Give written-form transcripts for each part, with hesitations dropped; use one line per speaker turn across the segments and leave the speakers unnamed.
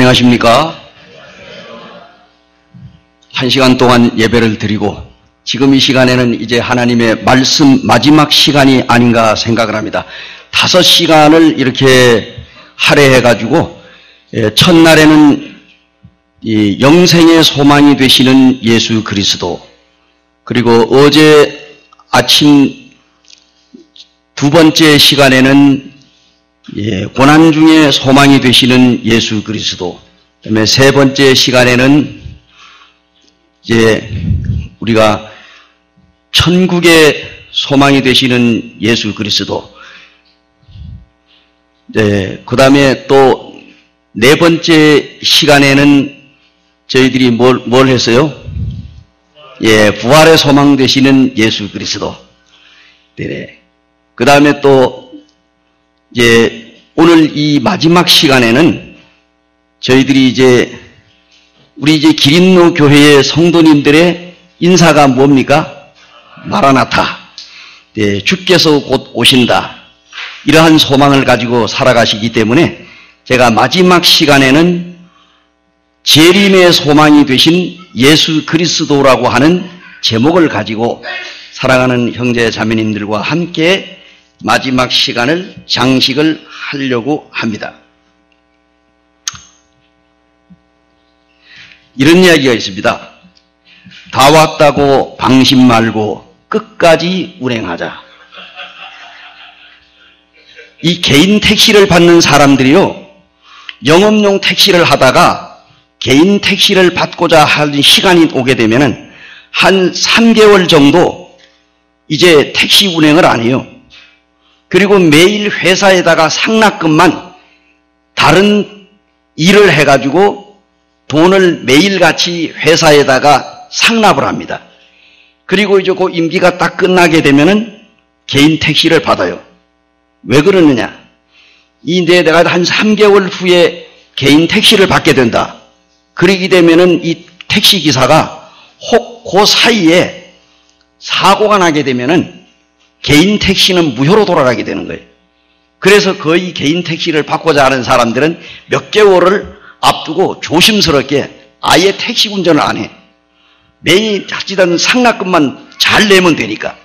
안녕하십니까? 한 시간 동안 예배를 드리고 지금 이 시간에는 이제 하나님의 말씀 마지막 시간이 아닌가 생각을 합니다. 5시간을 이렇게 할애해가지고 첫날에는 이 영생의 소망이 되시는 예수 그리스도, 그리고 어제 아침 두 번째 시간에는 고난 중에 소망이 되시는 예수 그리스도, 그다음에 세 번째 시간에는 이제 우리가 천국의 소망이 되시는 예수 그리스도, 그 다음에 또 네 번째 시간에는 저희들이 뭘 했어요? 부활의 소망 되시는 예수 그리스도. 네. 그 다음에 또 이제 오늘 이 마지막 시간에는 저희들이 우리 기린노 교회의 성도님들의 인사가 뭡니까? 마라나타. 네, 주께서 곧 오신다. 이러한 소망을 가지고 살아가시기 때문에 제가 마지막 시간에는 재림의 소망이 되신 예수 그리스도라고 하는 제목을 가지고 사랑하는 형제 자매님들과 함께 마지막 시간을 장식을 하려고 합니다. 이런 이야기가 있습니다. 다 왔다고 방심 말고 끝까지 운행하자. 이 개인 택시를 받는 사람들이요, 영업용 택시를 하다가 개인 택시를 받고자 하는 시간이 오게 되면은 한 3개월 정도 이제 택시 운행을 안 해요. 그리고 매일 회사에다가 상납금만 다른 일을 해가지고 돈을 매일같이 회사에다가 상납을 합니다. 그리고 이제 그 임기가 딱 끝나게 되면은 개인 택시를 받아요. 왜 그러느냐? 내가 한 3개월 후에 개인 택시를 받게 된다. 그러게 되면은 이 택시 기사가 혹 그 사이에 사고가 나게 되면은 개인 택시는 무효로 돌아가게 되는 거예요. 그래서 거의 개인 택시를 받고자 하는 사람들은 몇 개월을 앞두고 조심스럽게 아예 택시 운전을 안 해. 매일 자칫한 상납금만 잘 내면 되니까.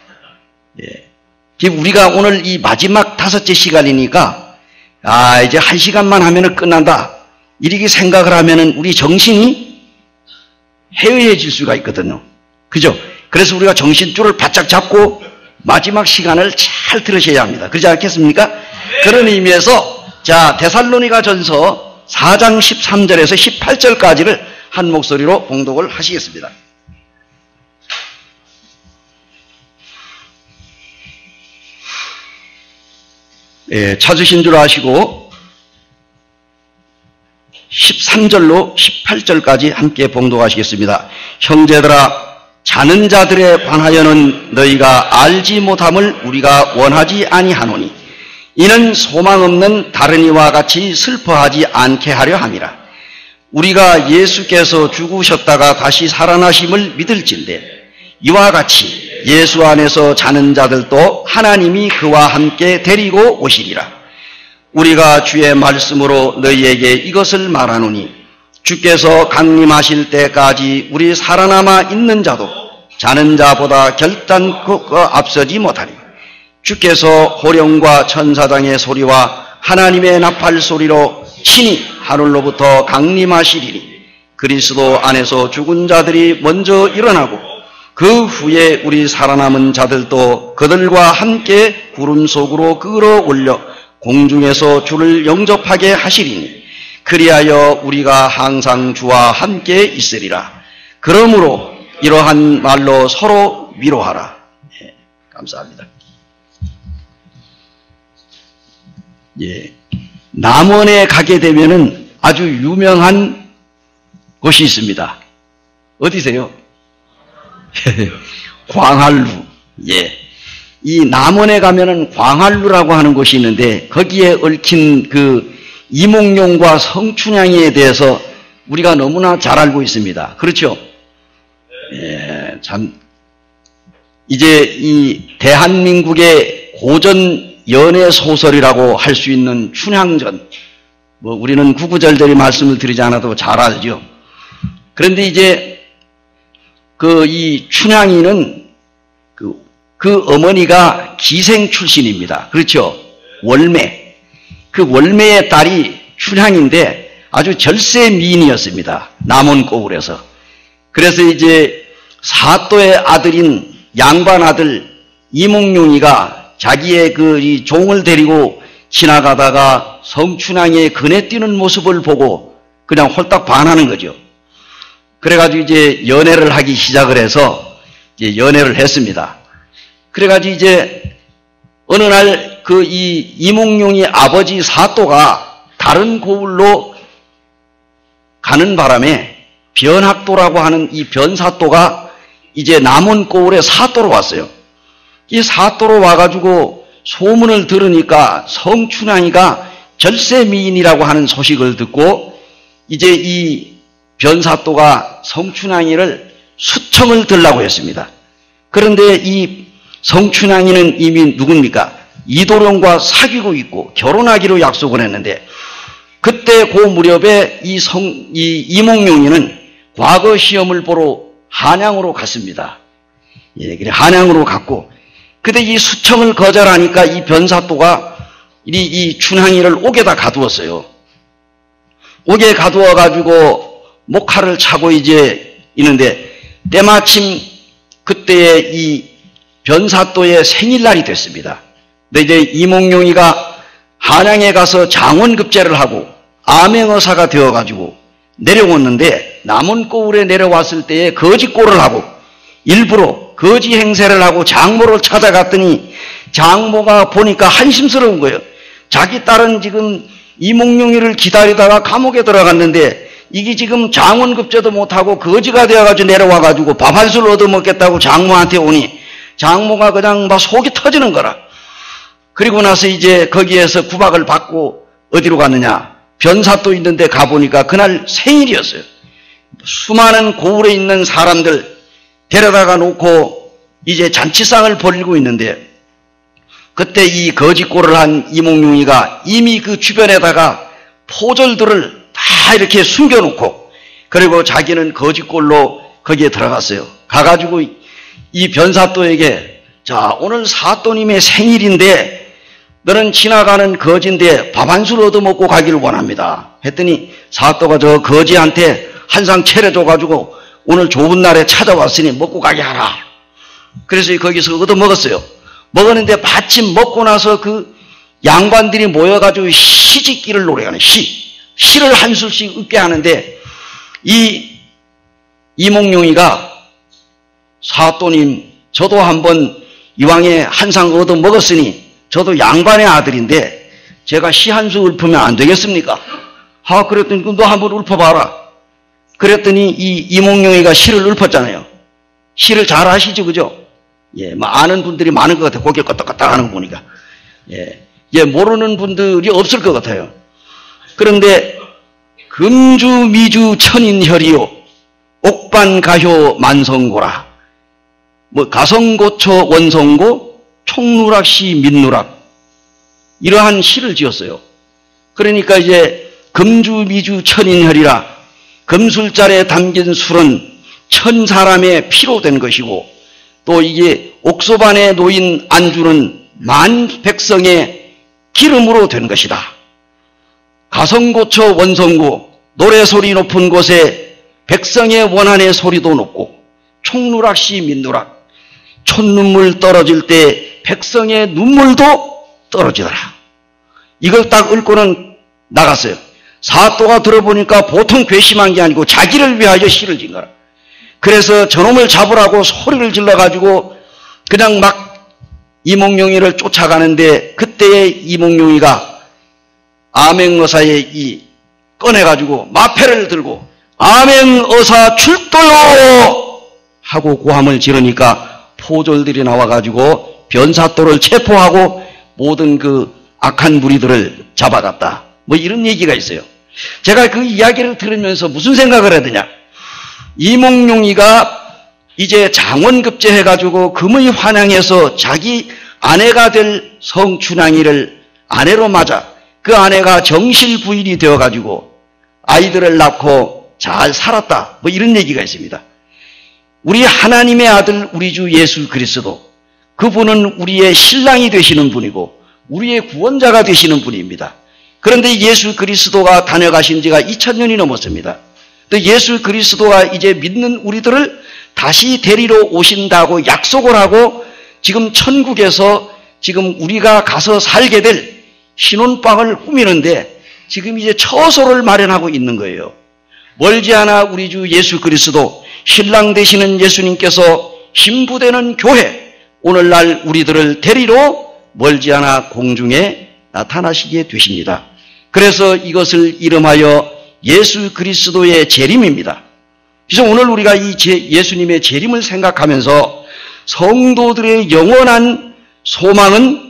우리가 오늘 이 마지막 5째 시간이니까 이제 1시간만 하면은 끝난다. 이렇게 생각을 하면은 우리 정신이 해이해질 수가 있거든요. 그죠? 그래서 우리가 정신줄을 바짝 잡고 마지막 시간을 잘 들으셔야 합니다. 그렇지 않겠습니까? 그런 의미에서 데살로니가 전서 4장 13절에서 18절까지를 한 목소리로 봉독을 하시겠습니다. 찾으신 줄 아시고 13절로 18절까지 함께 봉독하시겠습니다. 형제들아, 자는 자들에 관하여는 너희가 알지 못함을 우리가 원하지 아니하노니 이는 소망 없는 다른 이와 같이 슬퍼하지 않게 하려 함이라. 우리가 예수께서 죽으셨다가 다시 살아나심을 믿을진대 이와 같이 예수 안에서 자는 자들도 하나님이 그와 함께 데리고 오시리라. 우리가 주의 말씀으로 너희에게 이것을 말하노니 주께서 강림하실 때까지 우리 살아남아 있는 자도 자는 자보다 결단코 앞서지 못하리. 주께서 호령과 천사장의 소리와 하나님의 나팔 소리로 친히 하늘로부터 강림하시리니 그리스도 안에서 죽은 자들이 먼저 일어나고 그 후에 우리 살아남은 자들도 그들과 함께 구름 속으로 끌어올려 공중에서 주를 영접하게 하시리니 그리하여 우리가 항상 주와 함께 있으리라. 그러므로 이러한 말로 서로 위로하라. 감사합니다. 남원에 가게 되면은 아주 유명한 곳이 있습니다. 어디세요? 광활루. 이 남원에 가면은 광활루라고 하는 곳이 있는데 거기에 얽힌 그 이몽룡과 성춘향에 대해서 우리가 너무나 잘 알고 있습니다. 그렇죠? 참 이제 이 대한민국의 고전 연애 소설이라고 할 수 있는 춘향전, 뭐 우리는 구구절절히 말씀을 드리지 않아도 잘 알죠. 그런데 이제 이 춘향이는 그 어머니가 기생 출신입니다. 그렇죠? 월매. 그 월매의 딸이 춘향인데 아주 절세 미인이었습니다. 남원고을에서. 그래서 이제 사또의 아들인 양반 아들 이몽룡이가 자기의 이 종을 데리고 지나가다가 성춘향의 그네 뛰는 모습을 보고 그냥 홀딱 반하는 거죠. 그래가지고 이제 연애를 하기 시작을 해서 이제 연애를 했습니다. 그래가지고 이제 어느 날 이 이몽룡이 아버지 사또가 다른 고을로 가는 바람에 변학도라고 하는 이 변사또가 이제 남원고을에 사또로 왔어요. 이 사또로 와가지고 소문을 들으니까 성춘향이가 절세미인이라고 하는 소식을 듣고 이제 이 변사또가 성춘향이를 수청을 들라고 했습니다. 그런데 이 성춘향이는 이미 누굽니까? 이도령과 사귀고 있고 결혼하기로 약속을 했는데 그때 그 무렵에 이 이몽룡이는 과거 시험을 보러 한양으로 갔습니다. 예, 그래 한양으로 갔고 근데 이 수청을 거절하니까 이 변사또가 이 춘향이를 옥에다 가두었어요. 옥에 가두어 가지고 목칼을 차고 이제 있는데 때마침 그때에 이 변사또의 생일날이 됐습니다. 근데 이제 이몽룡이가 한양에 가서 장원급제를 하고 암행어사가 되어가지고 내려왔는데 남원고을에 내려왔을 때에 거짓골을 하고 일부러 거지 행세를 하고 장모를 찾아갔더니 장모가 보니까 한심스러운 거예요. 자기 딸은 지금 이몽룡이를 기다리다가 감옥에 들어갔는데 이게 지금 장원급제도 못하고 거지가 되어가지고 내려와가지고 밥 한 술 얻어먹겠다고 장모한테 오니 장모가 그냥 막 속이 터지는 거라. 그리고 나서 이제 거기에서 구박을 받고 어디로 갔느냐. 변사또 있는데 가보니까 그날 생일이었어요. 수많은 고을에 있는 사람들 데려다가 놓고 이제 잔치상을 벌이고 있는데 그때 이 거짓골을 한 이몽룡이가 이미 그 주변에다가 포졸들을 다 이렇게 숨겨놓고 그리고 자기는 거짓골로 거기에 들어갔어요. 가가지고 이 변사또에게 자 오늘 사또님의 생일인데 너는 지나가는 거지인데 밥 한 술 얻어먹고 가기를 원합니다. 했더니 사또가 저 거지한테 한 상 차려줘가지고 오늘 좋은 날에 찾아왔으니 먹고 가게 하라. 그래서 거기서 얻어먹었어요. 먹었는데 마침 먹고 나서 그 양반들이 모여가지고 시집기를 노래하는 시를 한 술씩 읊게 하는데 이 이몽룡이가 사또님 저도 한번 이왕에 한 상 얻어먹었으니 저도 양반의 아들인데 제가 시 한 수 읊으면 안 되겠습니까? 그랬더니 너 한번 읊어봐라. 그랬더니 이 이몽룡이가 시를 읊었잖아요. 시를 잘 아시죠, 그죠? 예, 뭐 아는 분들이 많은 것 같아요. 고개 껐덕껐덕 하는 거 보니까. 예, 모르는 분들이 없을 것 같아요. 그런데 금주 미주 천인혈이요 옥반가효 만성고라. 뭐 가성고초 원성고 총누락시 민누락 이러한 시를 지었어요. 그러니까 이제 금주미주 천인혈이라 금술잔에 담긴 술은 천 사람의 피로 된 것이고 또 이게 옥소반에 놓인 안주는 만 백성의 기름으로 된 것이다. 가성고초 원성고 노래소리 높은 곳에 백성의 원한의 소리도 높고 총누락시 민누락 촛눈물 떨어질 때 백성의 눈물도 떨어지더라. 이걸 딱 읊고는 나갔어요. 사또가 들어보니까 보통 괘씸한 게 아니고 자기를 위하여 시를 진 거라. 그래서 저놈을 잡으라고 소리를 질러가지고 그냥 막 이몽룡이를 쫓아가는데 그때의 이몽룡이가 암행어사에 꺼내가지고 마패를 들고 암행어사 출도요 하고 고함을 지르니까 포졸들이 나와가지고 변사또를 체포하고 모든 그 악한 무리들을 잡아갔다. 뭐 이런 얘기가 있어요. 제가 그 이야기를 들으면서 무슨 생각을 해야 되냐. 이몽룡이가 이제 장원급제 해가지고 금의 환향에서 자기 아내가 될 성춘향이를 아내로 맞아 그 아내가 정실 부인이 되어가지고 아이들을 낳고 잘 살았다. 뭐 이런 얘기가 있습니다. 우리 하나님의 아들 우리 주 예수 그리스도, 그분은 우리의 신랑이 되시는 분이고 우리의 구원자가 되시는 분입니다. 그런데 예수 그리스도가 다녀가신 지가 2000년이 넘었습니다. 또 예수 그리스도가 이제 믿는 우리들을 다시 데리러 오신다고 약속을 하고 지금 천국에서 지금 우리가 가서 살게 될 신혼방을 꾸미는데 지금 이제 처소를 마련하고 있는 거예요. 멀지 않아 우리 주 예수 그리스도, 신랑 되시는 예수님께서 신부되는 교회, 오늘날 우리들을 데리러 멀지 않아 공중에 나타나시게 되십니다. 그래서 이것을 이름하여 예수 그리스도의 재림입니다. 그래서 오늘 우리가 이 예수님의 재림을 생각하면서 성도들의 영원한 소망은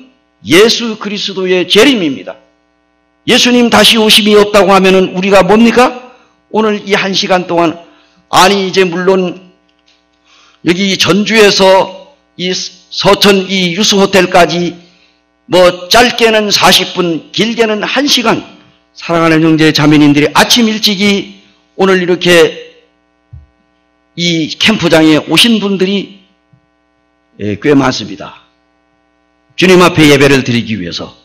예수 그리스도의 재림입니다. 예수님 다시 오심이 없다고 하면은 우리가 뭡니까? 오늘 이 1시간 동안, 아니 이제 물론 여기 전주에서 이 서천 이 유수호텔까지 뭐 짧게는 40분, 길게는 1시간, 사랑하는 형제 자매님들이 아침 일찍이 오늘 이렇게 이 캠프장에 오신 분들이 꽤 많습니다. 주님 앞에 예배를 드리기 위해서.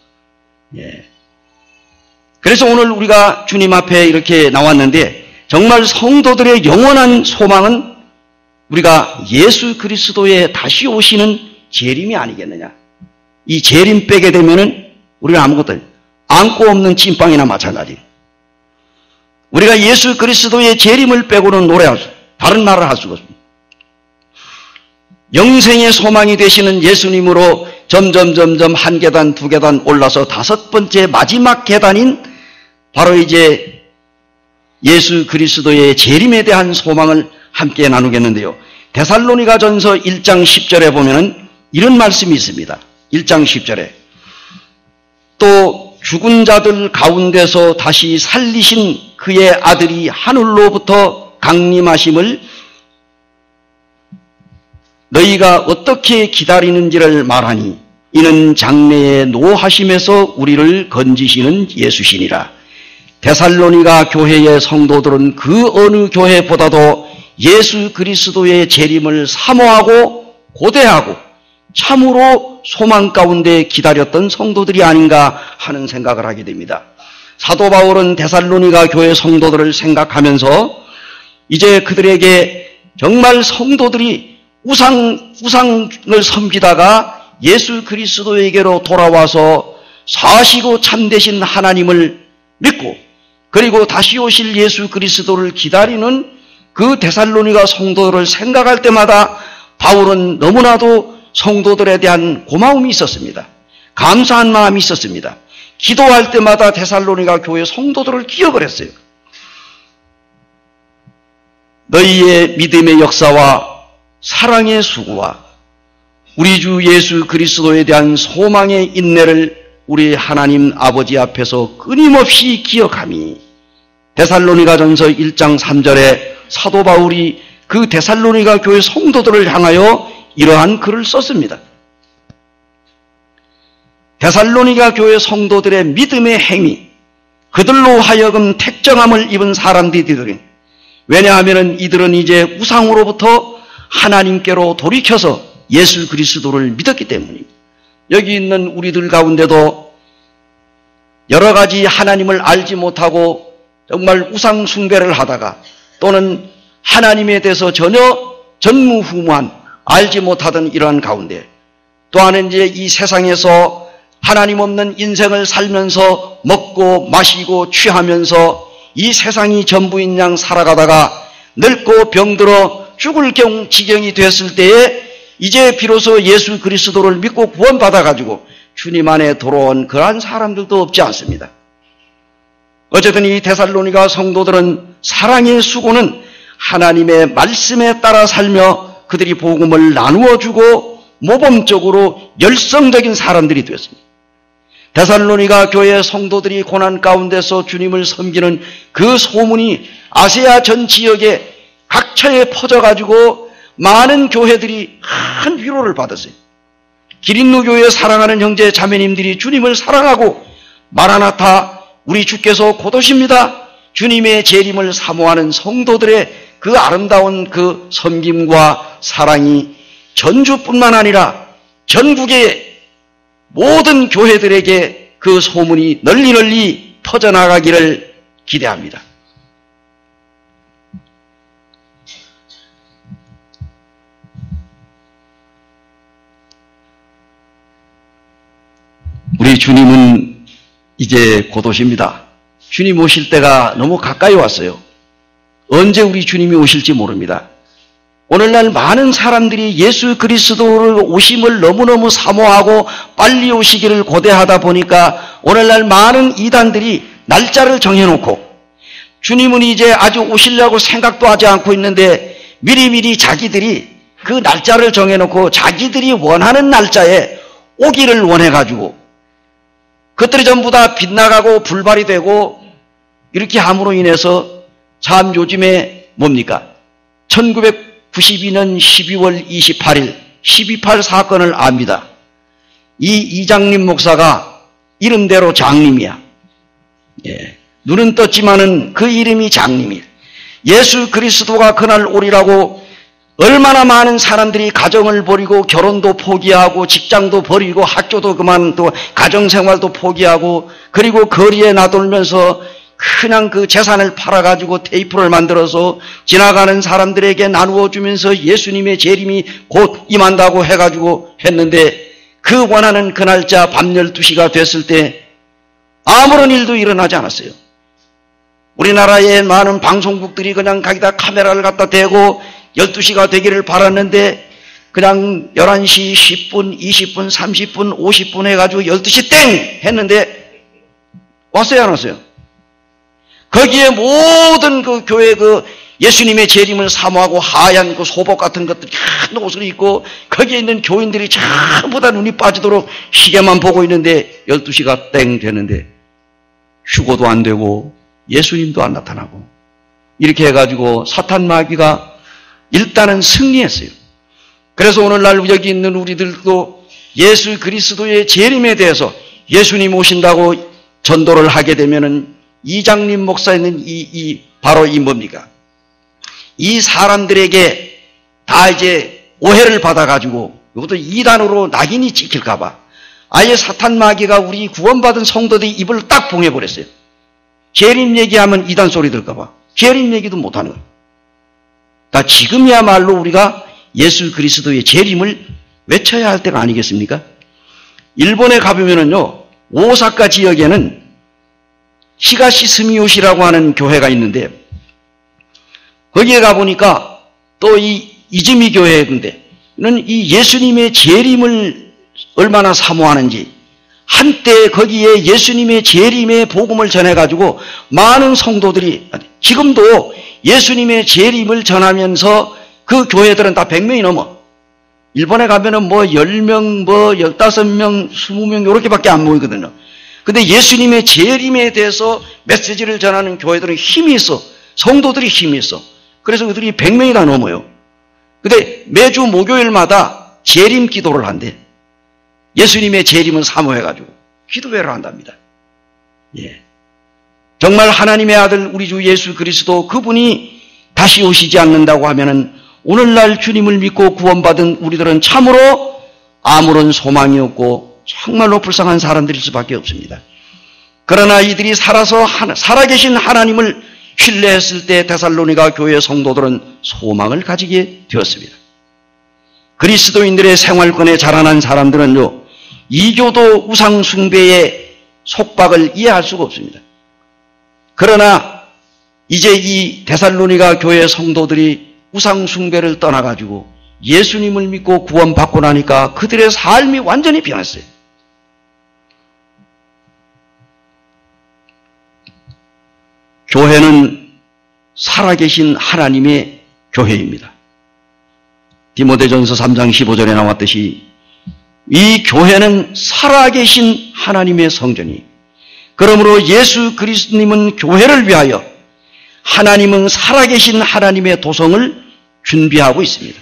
그래서 오늘 우리가 주님 앞에 이렇게 나왔는데, 정말 성도들의 영원한 소망은 우리가 예수 그리스도의 다시 오시는 재림이 아니겠느냐. 이 재림 빼게 되면은 우리가 아무것도 안고 없는 찐빵이나 마찬가지. 우리가 예수 그리스도의 재림을 빼고는 다른 말을 할 수가 없습니다. 영생의 소망이 되시는 예수님으로 점점 한 계단, 두 계단 올라서 5번째 마지막 계단인 바로 이제 예수 그리스도의 재림에 대한 소망을 함께 나누겠는데요. 데살로니가전서 1장 10절에 보면은 이런 말씀이 있습니다. 1장 10절에 또 죽은 자들 가운데서 다시 살리신 그의 아들이 하늘로부터 강림하심을 너희가 어떻게 기다리는지를 말하니 이는 장래의 노하심에서 우리를 건지시는 예수시니라. 데살로니가 교회의 성도들은 그 어느 교회보다도 예수 그리스도의 재림을 사모하고 고대하고 참으로 소망 가운데 기다렸던 성도들이 아닌가 하는 생각을 하게 됩니다. 사도 바울은 데살로니가 교회 성도들을 생각하면서 이제 그들에게 정말 성도들이 우상을 섬기다가 예수 그리스도에게로 돌아와서 사시고 참되신 하나님을 믿고 그리고 다시 오실 예수 그리스도를 기다리는 그 데살로니가 성도들을 생각할 때마다 바울은 너무나도 성도들에 대한 고마움이 있었습니다. 감사한 마음이 있었습니다. 기도할 때마다 데살로니가 교회 성도들을 기억을 했어요. 너희의 믿음의 역사와 사랑의 수고와 우리 주 예수 그리스도에 대한 소망의 인내를 우리 하나님 아버지 앞에서 끊임없이 기억하니, 데살로니가전서 1장 3절에 사도 바울이 그 데살로니가 교회 성도들을 향하여 이러한 글을 썼습니다. 데살로니가 교회 성도들의 믿음의 행위, 그들로 하여금 택정함을 입은 사람들이, 왜냐하면 이들은 이제 우상으로부터 하나님께로 돌이켜서 예수 그리스도를 믿었기 때문입니다. 여기 있는 우리들 가운데도 여러 가지 하나님을 알지 못하고 정말 우상 숭배를 하다가 또는 하나님에 대해서 전혀 전무후무한 알지 못하던 이러한 가운데, 또한 이제 이 세상에서 하나님 없는 인생을 살면서 먹고 마시고 취하면서 이 세상이 전부인 양 살아가다가 늙고 병들어 죽을 지경이 됐을 때에 이제 비로소 예수 그리스도를 믿고 구원받아가지고 주님 안에 돌아온 그러한 사람들도 없지 않습니다. 어쨌든 이 데살로니가 성도들은 사랑의 수고는 하나님의 말씀에 따라 살며 그들이 복음을 나누어주고 모범적으로 열성적인 사람들이 되었습니다. 데살로니가 교회 성도들이 고난 가운데서 주님을 섬기는 그 소문이 아시아 전 지역에 각처에 퍼져가지고 많은 교회들이 큰 위로를 받았어요. 기린누 교회 사랑하는 형제 자매님들이 주님을 사랑하고 마라나타, 우리 주께서 곧 오십니다. 주님의 재림을 사모하는 성도들의 그 아름다운 그 섬김과 사랑이 전주뿐만 아니라 전국의 모든 교회들에게 그 소문이 널리 퍼져나가기를 기대합니다. 우리 주님은 이제 곧 오십니다. 주님 오실 때가 너무 가까이 왔어요. 언제 우리 주님이 오실지 모릅니다. 오늘날 많은 사람들이 예수 그리스도를 오심을 너무너무 사모하고 빨리 오시기를 고대하다 보니까 오늘날 많은 이단들이 날짜를 정해놓고 주님은 이제 아주 오시려고 생각도 하지 않고 있는데 미리미리 자기들이 그 날짜를 정해놓고 자기들이 원하는 날짜에 오기를 원해가지고 그것들이 전부 다 빗나가고 불발이 되고 이렇게 함으로 인해서 참 요즘에 뭡니까? 1992년 12월 28일 12.8 사건을 압니다. 이 이장림 목사가 이름대로 장님이야. 예. 눈은 떴지만은 그 이름이 장님이야. 예수 그리스도가 그날 오리라고 얼마나 많은 사람들이 가정을 버리고 결혼도 포기하고 직장도 버리고 학교도 그만두고 가정생활도 포기하고 그리고 거리에 나돌면서 그냥 그 재산을 팔아가지고 테이프를 만들어서 지나가는 사람들에게 나누어 주면서 예수님의 재림이 곧 임한다고 해가지고 했는데 그 원하는 그 날짜 밤 12시가 됐을 때 아무런 일도 일어나지 않았어요. 우리나라의 많은 방송국들이 그냥 거기다 카메라를 갖다 대고 12시가 되기를 바랐는데 그냥 11시 10분, 20분, 30분, 50분 해가지고 12시 땡! 했는데 왔어요, 안 왔어요? 거기에 모든 그 교회 그 예수님의 재림을 사모하고 하얀 그 소복 같은 것들 큰 옷을 입고 거기에 있는 교인들이 전부 다 눈이 빠지도록 시계만 보고 있는데 12시가 땡 되는데 휴고도 안 되고 예수님도 안 나타나고 이렇게 해가지고 사탄 마귀가 일단은 승리했어요. 그래서 오늘날 여기 있는 우리들도 예수 그리스도의 재림에 대해서 예수님 오신다고 전도를 하게 되면은 이장림 목사는 바로 이 뭡니까? 이 사람들에게 다 이제 오해를 받아가지고 이것도 이단으로 낙인이 찍힐까봐 아예 사탄 마귀가 우리 구원받은 성도들의 입을 딱 봉해버렸어요. 재림 얘기하면 이단 소리 들까봐 재림 얘기도 못하는 거예요. 그러니까 지금이야말로 우리가 예수 그리스도의 재림을 외쳐야 할 때가 아니겠습니까? 일본에 가보면은요, 오사카 지역에는 히가시 스미요시라고 하는 교회가 있는데, 거기에 가보니까 또 이 이즈미 교회인데, 이 예수님의 재림을 얼마나 사모하는지, 한때 거기에 예수님의 재림의 복음을 전해가지고 많은 성도들이, 지금도 예수님의 재림을 전하면서 그 교회들은 다 100명이 넘어. 일본에 가면은 뭐 10명, 뭐 15명, 20명 요렇게밖에 안 모이거든요. 근데 예수님의 재림에 대해서 메시지를 전하는 교회들은 힘이 있어. 성도들이 힘이 있어. 그래서 그들이 100명이 다 넘어요. 근데 매주 목요일마다 재림 기도를 한대. 예수님의 재림을 사모해가지고 기도회를 한답니다. 예. 정말 하나님의 아들 우리 주 예수 그리스도 그분이 다시 오시지 않는다고 하면은 오늘날 주님을 믿고 구원받은 우리들은 참으로 아무런 소망이 없고 정말로 불쌍한 사람들일 수밖에 없습니다. 그러나 이들이 살아계신 하나님을 신뢰했을 때 데살로니가 교회 성도들은 소망을 가지게 되었습니다. 그리스도인들의 생활권에 자라난 사람들은요, 이교도 우상 숭배의 속박을 이해할 수가 없습니다. 그러나 이제 이 데살로니가 교회 성도들이 우상 숭배를 떠나가지고 예수님을 믿고 구원받고 나니까 그들의 삶이 완전히 변했어요. 교회는 살아계신 하나님의 교회입니다. 디모데전서 3장 15절에 나왔듯이 이 교회는 살아계신 하나님의 성전이, 그러므로 예수 그리스도님은 교회를 위하여 하나님은 살아계신 하나님의 도성을 준비하고 있습니다.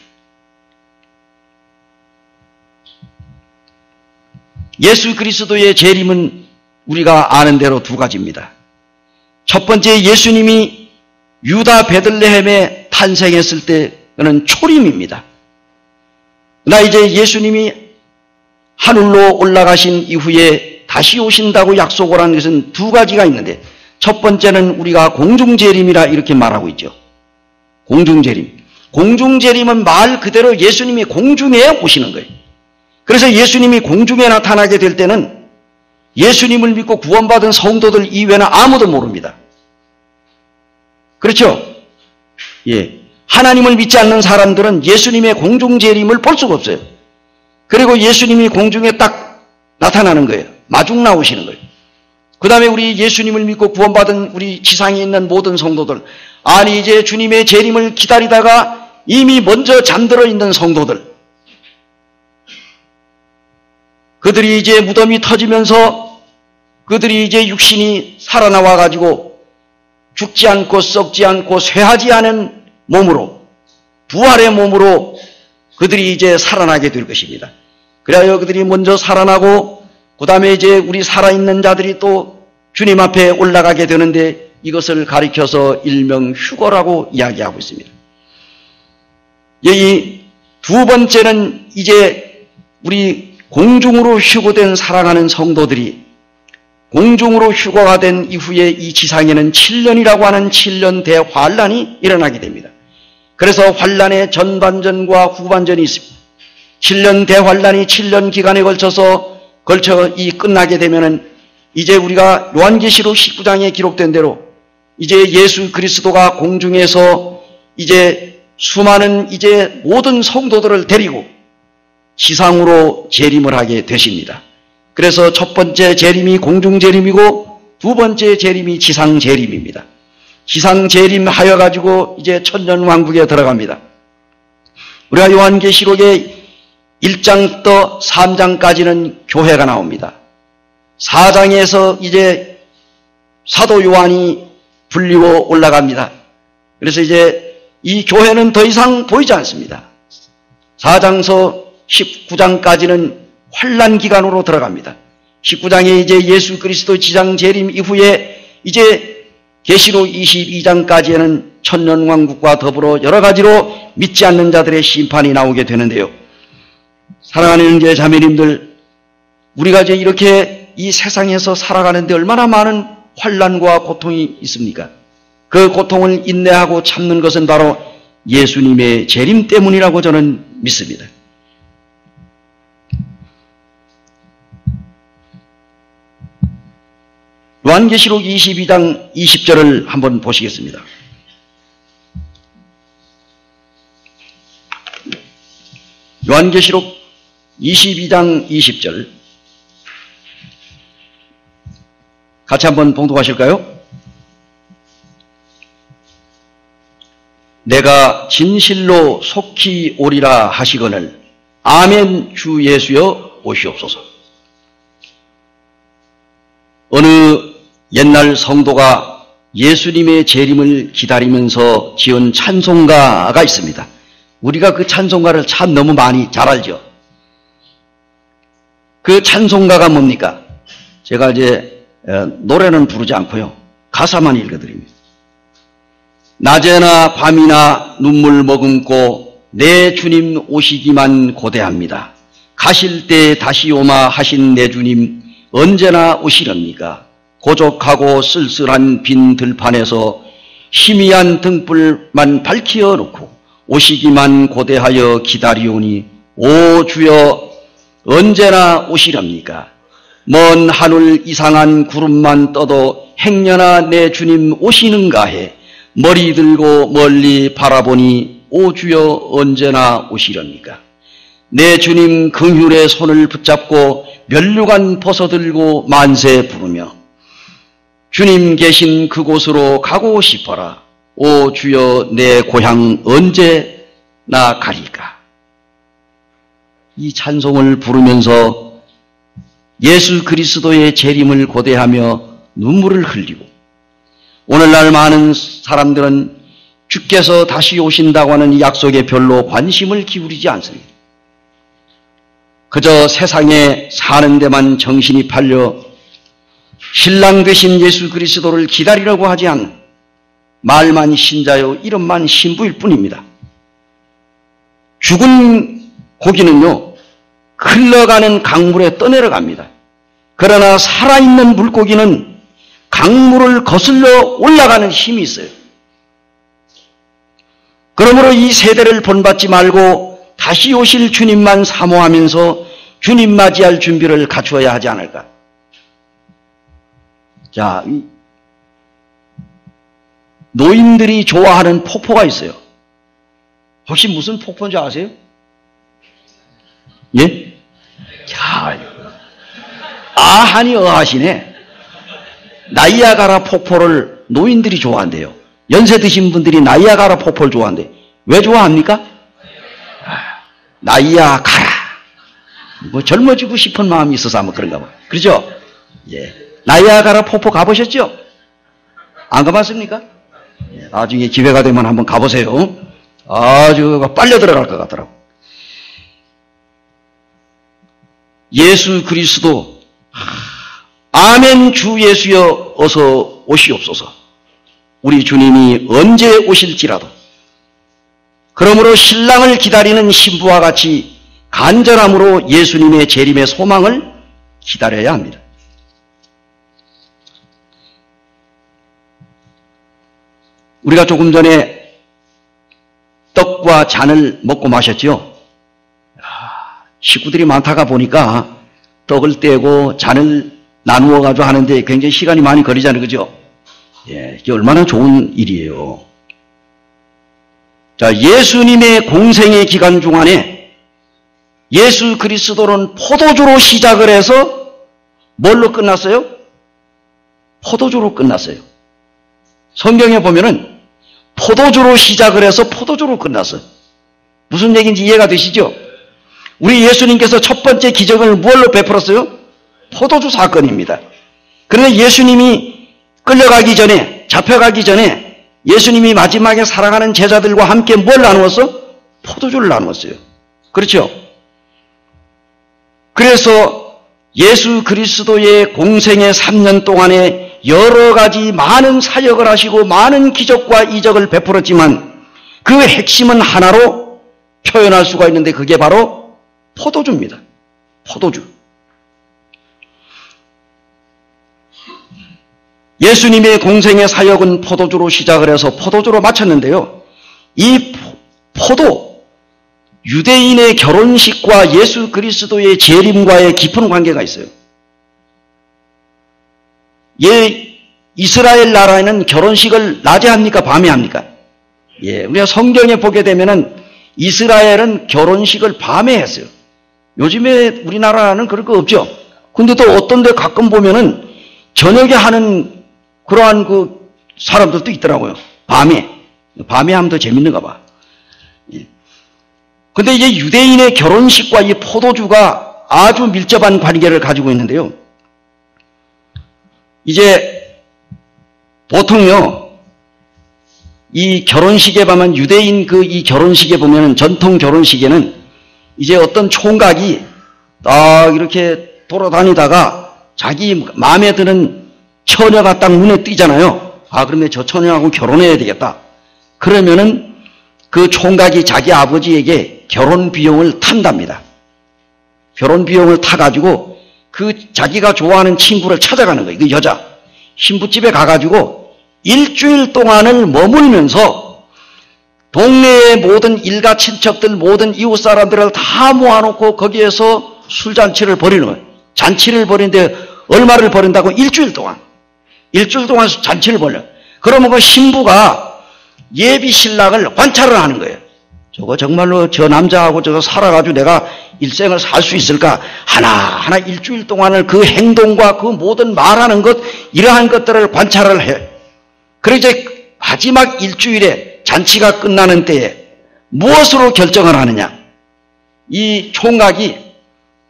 예수 그리스도의 재림은 우리가 아는 대로 두 가지입니다. 첫 번째, 예수님이 유다 베들레헴에 탄생했을 때는 초림입니다. 그러나 이제 예수님이 하늘로 올라가신 이후에 다시 오신다고 약속을 한 것은 두 가지가 있는데, 첫 번째는 우리가 공중재림이라 이렇게 말하고 있죠. 공중재림. 공중재림은 말 그대로 예수님이 공중에 오시는 거예요. 그래서 예수님이 공중에 나타나게 될 때는 예수님을 믿고 구원받은 성도들 이외에는 아무도 모릅니다. 그렇죠? 예. 하나님을 믿지 않는 사람들은 예수님의 공중재림을 볼 수가 없어요. 그리고 예수님이 공중에 딱 나타나는 거예요. 마중 나오시는 거예요. 그 다음에 우리 예수님을 믿고 구원받은 우리 지상에 있는 모든 성도들, 아니 이제 주님의 재림을 기다리다가 이미 먼저 잠들어 있는 성도들, 그들이 이제 무덤이 터지면서 그들이 이제 육신이 살아나와 가지고 죽지 않고 썩지 않고 쇠하지 않은 몸으로, 부활의 몸으로 그들이 이제 살아나게 될 것입니다. 그래야 그들이 먼저 살아나고 그 다음에 이제 우리 살아있는 자들이 또 주님 앞에 올라가게 되는데, 이것을 가리켜서 일명 휴거라고 이야기하고 있습니다. 이 두 번째는 이제 우리 공중으로 휴거된 사랑하는 성도들이 공중으로 휴거가 된 이후에 이 지상에는 7년이라고 하는 7년 대환란이 일어나게 됩니다. 그래서 환란의 전반전과 후반전이 있습니다. 7년 대환란이 7년 기간에 걸쳐 이 끝나게 되면은 이제 우리가 요한계시록 19장에 기록된 대로 이제 예수 그리스도가 공중에서 이제 수많은 이제 모든 성도들을 데리고 지상으로 재림을 하게 되십니다. 그래서 첫 번째 재림이 공중 재림이고 두 번째 재림이 지상 재림입니다. 지상 재림하여 가지고 이제 천년 왕국에 들어갑니다. 우리가 요한계시록에 1장부터 3장까지는 교회가 나옵니다. 4장에서 이제 사도 요한이 불리워 올라갑니다. 그래서 이제 이 교회는 더 이상 보이지 않습니다. 4장서 19장까지는 환란 기간으로 들어갑니다. 19장에 이제 예수 그리스도 지상 재림 이후에 이제 계시록 22장까지에는 천년 왕국과 더불어 여러 가지로 믿지 않는 자들의 심판이 나오게 되는데요. 사랑하는 형제 자매님들, 우리가 이제 이렇게 이 세상에서 살아가는데 얼마나 많은 환난과 고통이 있습니까? 그 고통을 인내하고 참는 것은 바로 예수님의 재림 때문이라고 저는 믿습니다. 요한계시록 22장 20절을 한번 보시겠습니다. 요한계시록 22장 20절 같이 한번 봉독하실까요? 내가 진실로 속히 오리라 하시거늘 아멘 주 예수여 오시옵소서. 어느 옛날 성도가 예수님의 재림을 기다리면서 지은 찬송가가 있습니다. 우리가 그 찬송가를 참 너무 많이 잘 알죠. 그 찬송가가 뭡니까? 제가 이제 노래는 부르지 않고요. 가사만 읽어드립니다. 낮에나 밤이나 눈물 머금고 내 주님 오시기만 고대합니다. 가실 때 다시 오마 하신 내 주님 언제나 오시렵니까? 고족하고 쓸쓸한 빈 들판에서 희미한 등불만 밝히어 놓고 오시기만 고대하여 기다리오니 오 주여 언제나 오시렵니까? 먼 하늘 이상한 구름만 떠도 행여나 내 주님 오시는가 해 머리 들고 멀리 바라보니 오 주여 언제나 오시렵니까? 내 주님 긍휼의 손을 붙잡고 면류관 벗어들고 만세 부르며 주님 계신 그곳으로 가고 싶어라. 오 주여 내 고향 언제나 가리까? 이 찬송을 부르면서 예수 그리스도의 재림을 고대하며 눈물을 흘리고, 오늘날 많은 사람들은 주께서 다시 오신다고 하는 이 약속에 별로 관심을 기울이지 않습니다. 그저 세상에 사는 데만 정신이 팔려 신랑 되신 예수 그리스도를 기다리려고 하지 않는 말만 신자요 이름만 신부일 뿐입니다. 죽은 고기는요 흘러가는 강물에 떠내려갑니다. 그러나 살아있는 물고기는 강물을 거슬러 올라가는 힘이 있어요. 그러므로 이 세대를 본받지 말고 다시 오실 주님만 사모하면서 주님 맞이할 준비를 갖추어야 하지 않을까. 자, 노인들이 좋아하는 폭포가 있어요. 혹시 무슨 폭포인지 아세요? 예? 야, 아하니 어하시네. 나이아가라 폭포를 노인들이 좋아한대요. 연세 드신 분들이 나이아가라 폭포를 좋아한대. 왜 좋아합니까? 나이아가라. 뭐 젊어지고 싶은 마음이 있어서 아마 그런가 봐요. 그렇죠? 예. 나이아가라 폭포 가보셨죠? 안 가봤습니까? 예. 나중에 기회가 되면 한번 가보세요. 아주 빨려 들어갈 것 같더라고. 예수 그리스도, 아멘 주 예수여 어서 오시옵소서. 우리 주님이 언제 오실지라도 그러므로 신랑을 기다리는 신부와 같이 간절함으로 예수님의 재림의 소망을 기다려야 합니다. 우리가 조금 전에 떡과 잔을 먹고 마셨죠. 식구들이 많다가 보니까 떡을 떼고 잔을 나누어 가지고 하는데 굉장히 시간이 많이 걸리잖아요. 그죠? 예, 이게 얼마나 좋은 일이에요. 자, 예수님의 공생의 기간 중간에 예수 그리스도는 포도주로 시작을 해서 뭘로 끝났어요? 포도주로 끝났어요. 성경에 보면은 포도주로 시작을 해서 포도주로 끝났어요. 무슨 얘기인지 이해가 되시죠? 우리 예수님께서 첫 번째 기적을 무엇로 베풀었어요? 포도주 사건입니다. 그런데 예수님이 끌려가기 전에, 잡혀가기 전에 예수님이 마지막에 사랑하는 제자들과 함께 뭘 나누었어? 포도주를 나누었어요. 그렇죠? 그래서 예수 그리스도의 공생의 3년 동안에 여러 가지 많은 사역을 하시고 많은 기적과 이적을 베풀었지만 그 핵심은 하나로 표현할 수가 있는데 그게 바로 포도주입니다. 포도주. 예수님의 공생의 사역은 포도주로 시작을 해서 포도주로 마쳤는데요. 이 포도, 유대인의 결혼식과 예수 그리스도의 재림과의 깊은 관계가 있어요. 이스라엘 나라에는 결혼식을 낮에 합니까? 밤에 합니까? 예, 우리가 성경에 보게 되면은 이스라엘은 결혼식을 밤에 했어요. 요즘에 우리나라는 그럴 거 없죠. 근데 또 어떤 데 가끔 보면은 저녁에 하는 그러한 그 사람들도 있더라고요. 밤에 하면 더 재밌는가 봐. 예. 근데 이제 유대인의 결혼식과 이 포도주가 아주 밀접한 관계를 가지고 있는데요. 이제 보통요, 이 결혼식에 보면 유대인 이 결혼식에 보면은 전통 결혼식에는 이제 어떤 총각이 딱 이렇게 돌아다니다가 자기 마음에 드는 처녀가 딱 눈에 띄잖아요. 아, 그러면 저 처녀하고 결혼해야 되겠다. 그러면은 그 총각이 자기 아버지에게 결혼 비용을 탄답니다. 결혼 비용을 타가지고 그 자기가 좋아하는 친구를 찾아가는 거예요. 그 여자. 신부집에 가가지고 일주일 동안을 머물면서 동네의 모든 일가 친척들, 모든 이웃 사람들을 다 모아놓고 거기에서 술잔치를 벌이는 거예요. 잔치를 벌이는데 얼마를 벌인다고? 일주일 동안. 일주일 동안 잔치를 벌려. 그러면 그 신부가 예비 신랑을 관찰을 하는 거예요. 저거 정말로 저 남자하고 저거 살아가지고 내가 일생을 살 수 있을까? 하나하나 일주일 동안을 그 행동과 그 모든 말하는 것, 이러한 것들을 관찰을 해. 그래서 이제 마지막 일주일에 잔치가 끝나는 때에 무엇으로 결정을 하느냐? 이 총각이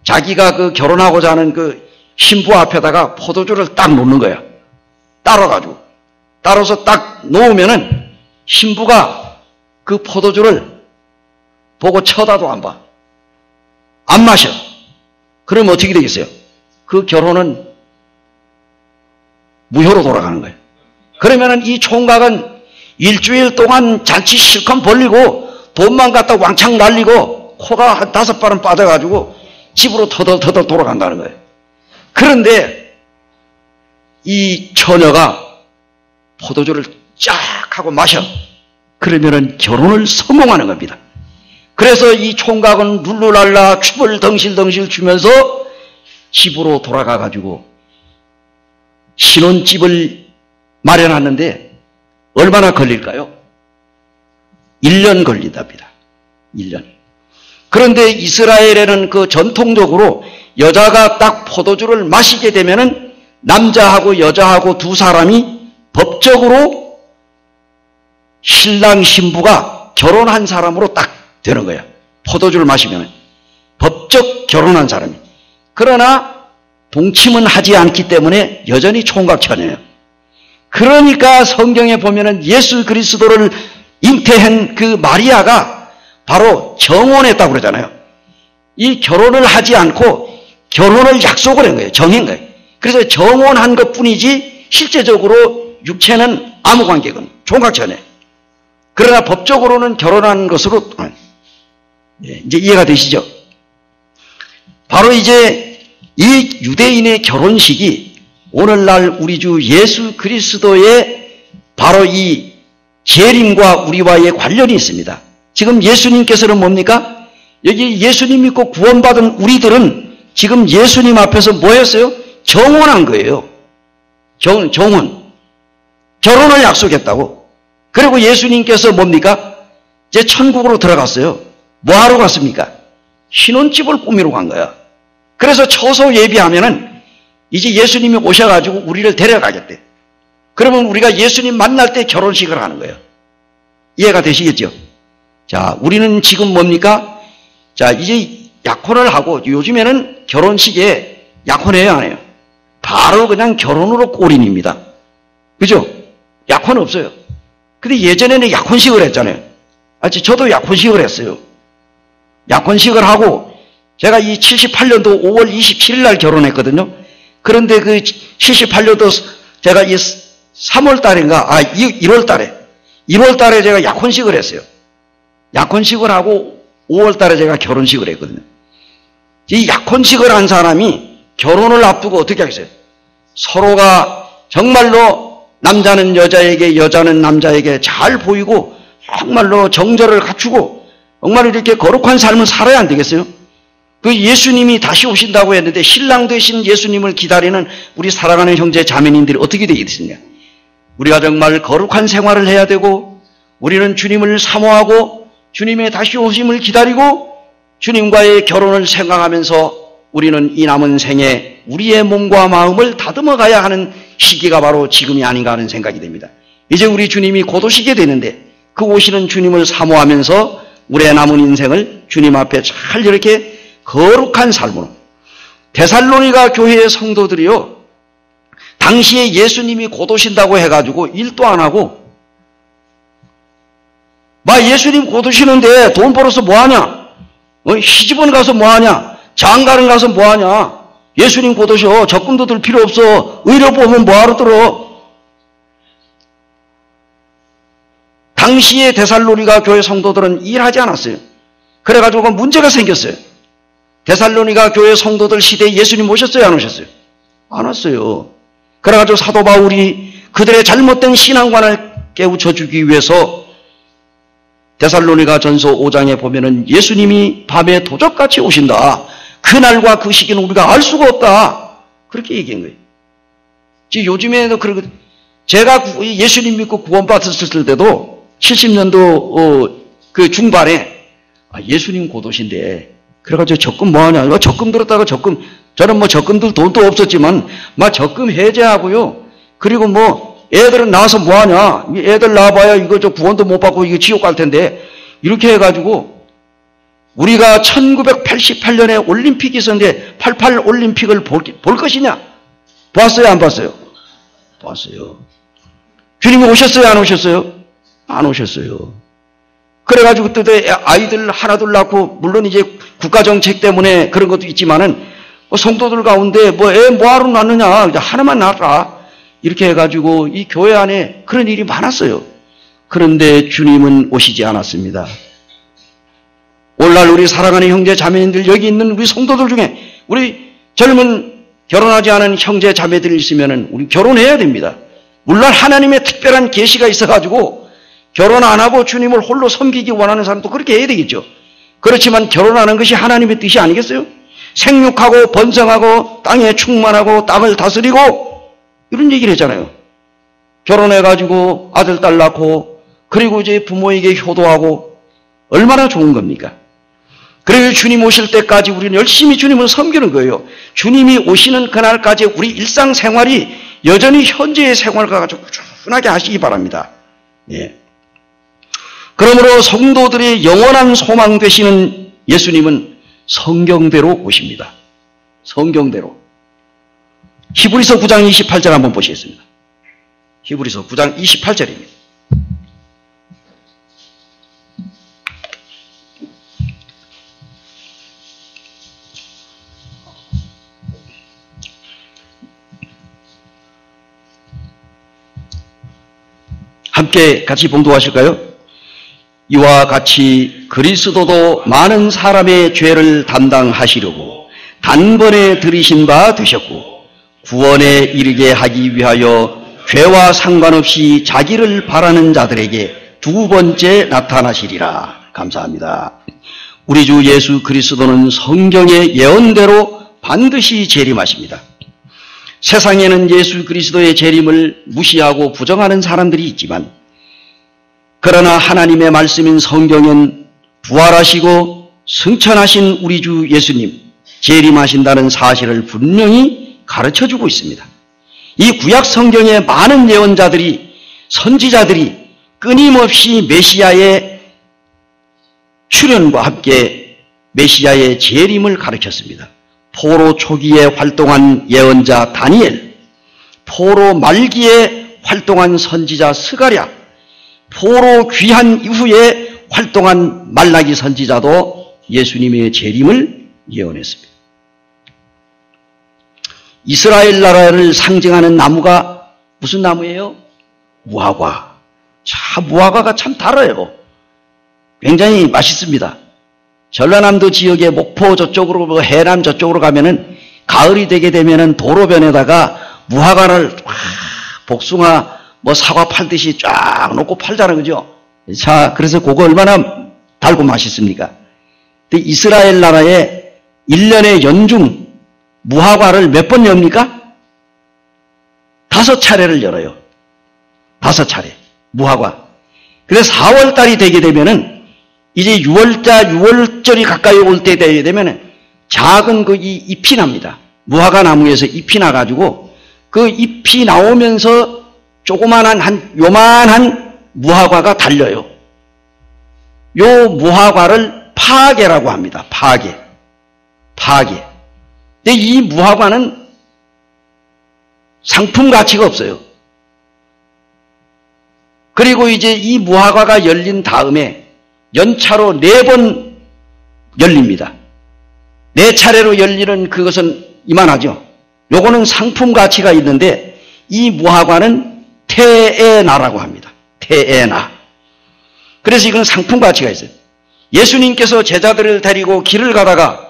자기가 그 결혼하고자 하는 그 신부 앞에다가 포도주를 딱 놓는 거예요. 따라가지고. 따라서 딱 놓으면은 신부가 그 포도주를 보고 쳐다도 안 봐. 안 마셔. 그러면 어떻게 되겠어요? 그 결혼은 무효로 돌아가는 거예요. 그러면은 이 총각은 일주일 동안 잔치 실컷 벌리고 돈만 갖다 왕창 날리고 코가 한 5발은 빠져가지고 집으로 터덜터덜 돌아간다는 거예요. 그런데 이 처녀가 포도주를 쫙 하고 마셔. 그러면은 결혼을 성공하는 겁니다. 그래서 이 총각은 룰루랄라 춤을 덩실덩실 추면서 집으로 돌아가가지고 신혼집을 마련하는데 얼마나 걸릴까요? 1년 걸린답니다. 1년. 그런데 이스라엘에는 그 전통적으로 여자가 딱 포도주를 마시게 되면은 남자하고 여자하고 두 사람이 법적으로 신랑 신부가 결혼한 사람으로 딱 되는 거예요. 포도주를 마시면 법적 결혼한 사람이. 그러나 동침은 하지 않기 때문에 여전히 총각처녀예요. 그러니까 성경에 보면은 예수 그리스도를 잉태한 그 마리아가 바로 정혼했다고 그러잖아요. 이 결혼을 하지 않고 결혼을 약속을 한 거예요. 정한 거예요. 그래서 정혼한 것 뿐이지 실제적으로 육체는 아무 관계가 없는 총각처녀. 그러나 법적으로는 결혼한 것으로 이제 이해가 되시죠? 바로 이제 이 유대인의 결혼식이 오늘날 우리 주 예수 그리스도의 바로 이 재림과 우리와의 관련이 있습니다. 지금 예수님께서는 뭡니까? 여기 예수님 믿고 구원받은 우리들은 지금 예수님 앞에서 뭐 했어요? 정혼한 거예요. 정혼. 결혼을 약속했다고. 그리고 예수님께서 뭡니까? 이제 천국으로 들어갔어요. 뭐 하러 갔습니까? 신혼집을 꾸미러 간 거야. 그래서 처소 예비하면은 이제 예수님이 오셔가지고 우리를 데려가겠대. 그러면 우리가 예수님 만날 때 결혼식을 하는 거예요. 이해가 되시겠죠? 자, 우리는 지금 뭡니까? 자, 이제 약혼을 하고 요즘에는 결혼식에 약혼해요, 안 해요? 바로 그냥 결혼으로 골인입니다. 그죠? 약혼 없어요. 근데 예전에는 약혼식을 했잖아요. 저도 약혼식을 했어요. 약혼식을 하고 제가 이 78년도 5월 27일 날 결혼했거든요. 그런데 그 78년도 제가 이 3월 달인가, 1월 달에 제가 약혼식을 했어요. 약혼식을 하고 5월 달에 제가 결혼식을 했거든요. 이 약혼식을 한 사람이 결혼을 앞두고 어떻게 하겠어요? 서로가 정말로 남자는 여자에게, 여자는 남자에게 잘 보이고 정말로 정절을 갖추고 정말 이렇게 거룩한 삶을 살아야 안 되겠어요? 그 예수님이 다시 오신다고 했는데 신랑 되신 예수님을 기다리는 우리 사랑하는 형제 자매님들이 어떻게 되겠습니까? 우리가 정말 거룩한 생활을 해야 되고 우리는 주님을 사모하고 주님의 다시 오심을 기다리고 주님과의 결혼을 생각하면서 우리는 이 남은 생에 우리의 몸과 마음을 다듬어 가야 하는 시기가 바로 지금이 아닌가 하는 생각이 됩니다. 이제 우리 주님이 곧 오시게 되는데 그 오시는 주님을 사모하면서 우리의 남은 인생을 주님 앞에 잘 이렇게 거룩한 삶으로. 데살로니가 교회의 성도들이요, 당시에 예수님이 곧 오신다고 해가지고 일도 안 하고 막 예수님 곧 오시는데 돈 벌어서 뭐하냐? 시집원 가서 뭐하냐? 장가는 가서 뭐하냐? 예수님 곧 오셔. 적금도 들 필요 없어. 의료 보험은 뭐하러 들어? 당시에 데살로니가 교회 성도들은 일하지 않았어요. 그래가지고 문제가 생겼어요. 데살로니가 교회 성도들 시대에 예수님 오셨어요? 안 오셨어요? 안 왔어요. 그래가지고 사도 바울이 그들의 잘못된 신앙관을 깨우쳐주기 위해서 데살로니가 전서 5장에 보면은 예수님이 밤에 도적같이 오신다. 그날과 그 시기는 우리가 알 수가 없다. 그렇게 얘기한 거예요. 지금 요즘에도 그러거든요. 제가 예수님 믿고 구원받았을 때도 70년도 그 중반에 예수님 곧 오신대. 그래가지고 적금 뭐하냐? 적금 들었다가 적금, 저는 뭐 적금 들 돈도 없었지만 막 적금 해제하고요. 그리고 뭐 애들은 나와서 뭐하냐? 애들 나와봐야 이거 저 구원도 못 받고 이거 지옥 갈 텐데 이렇게 해가지고 우리가 1988년에 올림픽이 있었는데 88 올림픽을 볼 것이냐? 봤어요? 안 봤어요? 봤어요. 주님이 오셨어요? 안 오셨어요? 안 오셨어요. 그래가지고 또 아이들 하나둘 낳고 물론 이제 국가정책 때문에 그런 것도 있지만은 성도들 가운데 애 뭐하러 낳느냐? 하나만 낳아라. 이렇게 해가지고 이 교회 안에 그런 일이 많았어요. 그런데 주님은 오시지 않았습니다. 오늘날 우리 사랑하는 형제 자매님들, 여기 있는 우리 성도들 중에 우리 젊은 결혼하지 않은 형제 자매들 있으면 우리 결혼해야 됩니다. 물론 하나님의 특별한 계시가 있어가지고 결혼 안 하고 주님을 홀로 섬기기 원하는 사람도 그렇게 해야 되겠죠. 그렇지만 결혼하는 것이 하나님의 뜻이 아니겠어요? 생육하고 번성하고 땅에 충만하고 땅을 다스리고 이런 얘기를 했잖아요. 결혼해가지고 아들 딸 낳고 그리고 이제 부모에게 효도하고 얼마나 좋은 겁니까? 그래서 주님 오실 때까지 우리는 열심히 주님을 섬기는 거예요. 주님이 오시는 그날까지 우리 일상생활이 여전히 현재의 생활과 가지고 꾸준하게 하시기 바랍니다. 예. 그러므로 성도들의 영원한 소망 되시는 예수님은 성경대로 오십니다. 성경대로. 히브리서 9장 28절 한번 보시겠습니다. 히브리서 9장 28절입니다. 함께 같이 봉독하실까요? 이와 같이 그리스도도 많은 사람의 죄를 담당하시려고 단번에 들이신 바 되셨고 구원에 이르게 하기 위하여 죄와 상관없이 자기를 바라는 자들에게 두 번째 나타나시리라. 감사합니다. 우리 주 예수 그리스도는 성경의 예언대로 반드시 재림하십니다. 세상에는 예수 그리스도의 재림을 무시하고 부정하는 사람들이 있지만 그러나 하나님의 말씀인 성경은 부활하시고 승천하신 우리 주 예수님 재림하신다는 사실을 분명히 가르쳐주고 있습니다. 이 구약 성경의 많은 예언자들이 선지자들이 끊임없이 메시아의 출현과 함께 메시아의 재림을 가르쳤습니다. 포로 초기에 활동한 예언자 다니엘, 포로 말기에 활동한 선지자 스가랴, 포로 귀한 이후에 활동한 말라기 선지자도 예수님의 재림을 예언했습니다. 이스라엘 나라를 상징하는 나무가 무슨 나무예요? 무화과. 무화과가 참 달아요. 굉장히 맛있습니다. 전라남도 지역의 목포 저쪽으로 해남 저쪽으로 가면은 가을이 되게 되면은 도로변에다가 무화과를 복숭아 사과 팔듯이 쫙 놓고 팔잖아요. 그죠? 자, 그래서 그거 얼마나 달고 맛있습니까? 근데 이스라엘 나라에 1년에 연중 무화과를 몇 번 엽니까? 5차례를 열어요. 5차례. 무화과. 그래서 4월 달이 되게 되면은 이제 6월절이 가까이 올 때 되면은 작은 그 잎이 납니다. 무화과 나무에서 잎이 나가지고 그 잎이 나오면서 조그만한 요만한 무화과가 달려요. 요 무화과를 파게라고 합니다. 파게. 근데 이 무화과는 상품 가치가 없어요. 그리고 이제 이 무화과가 열린 다음에 연차로 4번 열립니다. 4차례로 열리는 그것은 이만하죠. 요거는 상품 가치가 있는데 이 무화과는 테에나라고 합니다. 테에나. 그래서 이건 상품 가치가 있어요. 예수님께서 제자들을 데리고 길을 가다가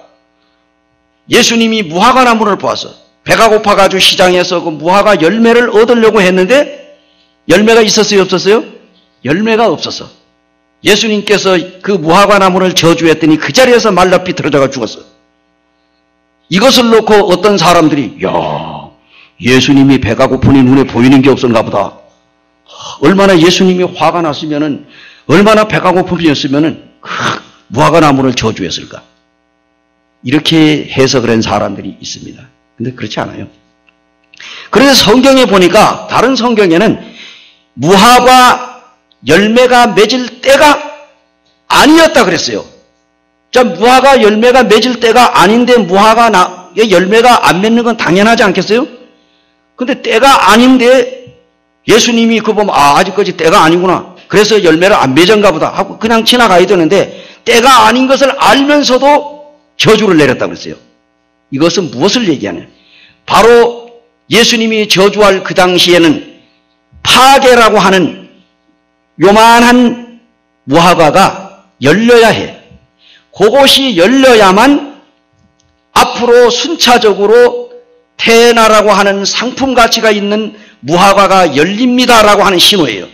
예수님이 무화과 나무를 보았어. 배가 고파가지고 시장에서 그 무화과 열매를 얻으려고 했는데 열매가 있었어요? 없었어요? 열매가 없었어. 예수님께서 그 무화과 나무를 저주했더니 그 자리에서 말라 비틀어져가 죽었어. 이것을 놓고 어떤 사람들이 야, 예수님이 배가 고프니 눈에 보이는 게 없었나 보다. 얼마나 예수님이 화가 났으면은 얼마나 배가 고픔이었으면은 무화과 나무를 저주했을까. 이렇게 해석을 한 사람들이 있습니다. 근데 그렇지 않아요. 그래서 성경에 보니까 다른 성경에는 무화과 열매가 맺을 때가 아니었다 그랬어요. 자, 무화과 열매가 맺을 때가 아닌데 무화과 열매가 안 맺는 건 당연하지 않겠어요? 근데 때가 아닌데 예수님이 그거 보면 아직까지 때가 아니구나. 그래서 열매를 안 맺은가 보다 하고 그냥 지나가야 되는데 때가 아닌 것을 알면서도 저주를 내렸다고 그랬어요. 이것은 무엇을 얘기하냐? 바로 예수님이 저주할 그 당시에는 파괴라고 하는 요만한 무화과가 열려야 해. 그것이 열려야만 앞으로 순차적으로 테나라고 하는 상품 가치가 있는 무화과가 열립니다라고 하는 신호예요.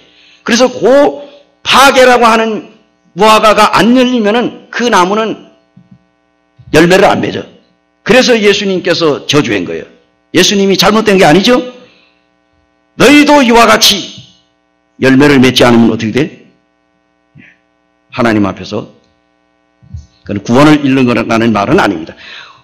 그래서 그 파괴라고 하는 무화과가 안 열리면은 그 나무는 열매를 안 맺어. 그래서 예수님께서 저주한 거예요. 예수님이 잘못된 게 아니죠? 너희도 이와 같이 열매를 맺지 않으면 어떻게 돼? 하나님 앞에서 그건 구원을 잃는 거라는 말은 아닙니다.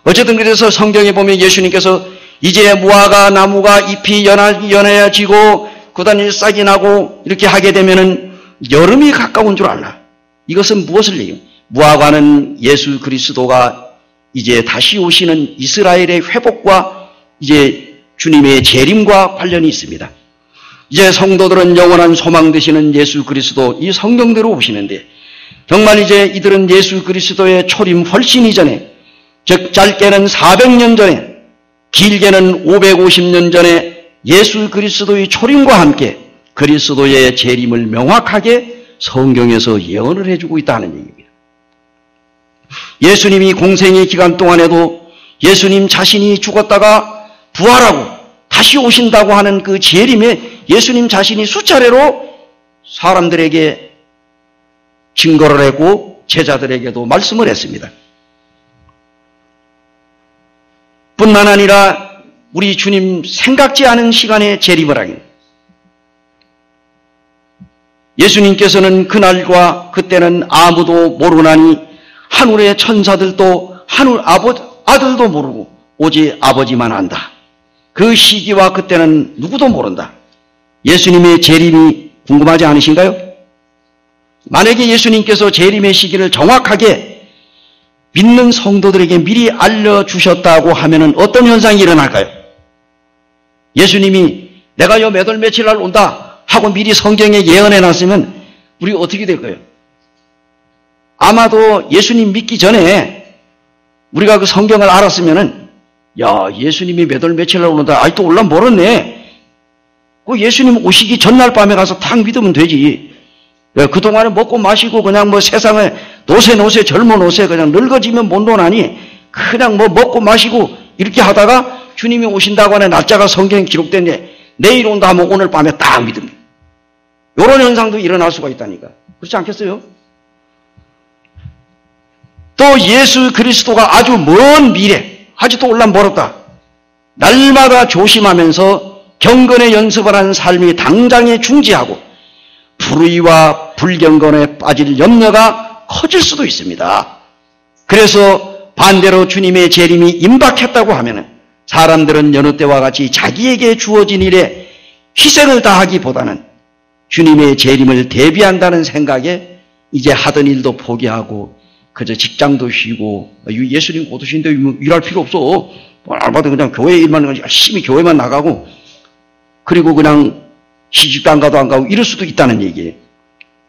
어쨌든 그래서 성경에 보면 예수님께서 이제 무화과 나무가 잎이 연해지고 그다음에 싹이 나고 이렇게 하게 되면은 여름이 가까운 줄 알라. 이것은 무엇을 얘기해요? 무화과는 예수 그리스도가 이제 다시 오시는 이스라엘의 회복과 이제 주님의 재림과 관련이 있습니다. 이제 성도들은 영원한 소망 되시는 예수 그리스도 이 성경대로 오시는데 정말 이제 이들은 예수 그리스도의 초림 훨씬 이전에 즉 짧게는 400년 전에 길게는 550년 전에 예수 그리스도의 초림과 함께 그리스도의 재림을 명확하게 성경에서 예언을 해주고 있다는 얘기입니다. 예수님이 공생의 기간 동안에도 예수님 자신이 죽었다가 부활하고 다시 오신다고 하는 그 재림에 예수님 자신이 수차례로 사람들에게 증거를 했고 제자들에게도 말씀을 했습니다. 뿐만 아니라 우리 주님 생각지 않은 시간에 재림을 하긴 예수님께서는 그날과 그때는 아무도 모르나니 하늘의 천사들도 하늘 아들도 모르고 오직 아버지만 안다. 그 시기와 그때는 누구도 모른다. 예수님의 재림이 궁금하지 않으신가요? 만약에 예수님께서 재림의 시기를 정확하게 믿는 성도들에게 미리 알려주셨다고 하면 어떤 현상이 일어날까요? 예수님이 내가 요 몇 월 며칠 날 온다 하고 미리 성경에 예언해놨으면 우리 어떻게 될까요? 아마도 예수님 믿기 전에 우리가 그 성경을 알았으면은 야 예수님이 몇 월 며칠 날 오는다 아직도 올라 멀었네. 그 예수님 오시기 전날 밤에 가서 탁 믿으면 되지. 그동안에 먹고 마시고 그냥 뭐 세상에 노세 젊어 노세 그냥 늙어지면 못 노나니 그냥 뭐 먹고 마시고 이렇게 하다가 주님이 오신다고 하는 날짜가 성경에 기록된데 내일 온다 하면 오늘 밤에 딱 믿습니다. 이런 현상도 일어날 수가 있다니까. 그렇지 않겠어요? 또 예수 그리스도가 아주 먼 미래 아직도 올라 멀었다. 날마다 조심하면서 경건의 연습을 하는 삶이 당장에 중지하고 불의와 불경건에 빠질 염려가 커질 수도 있습니다. 그래서 반대로 주님의 재림이 임박했다고 하면 사람들은 여느 때와 같이 자기에게 주어진 일에 희생을 다하기보다는 주님의 재림을 대비한다는 생각에 이제 하던 일도 포기하고 그저 직장도 쉬고 예수님 곧 오신데 일할 필요 없어. 알바도 그냥 교회 일만 열심히 교회만 나가고 그리고 그냥 시집도 안 가도 안 가고 이럴 수도 있다는 얘기예요.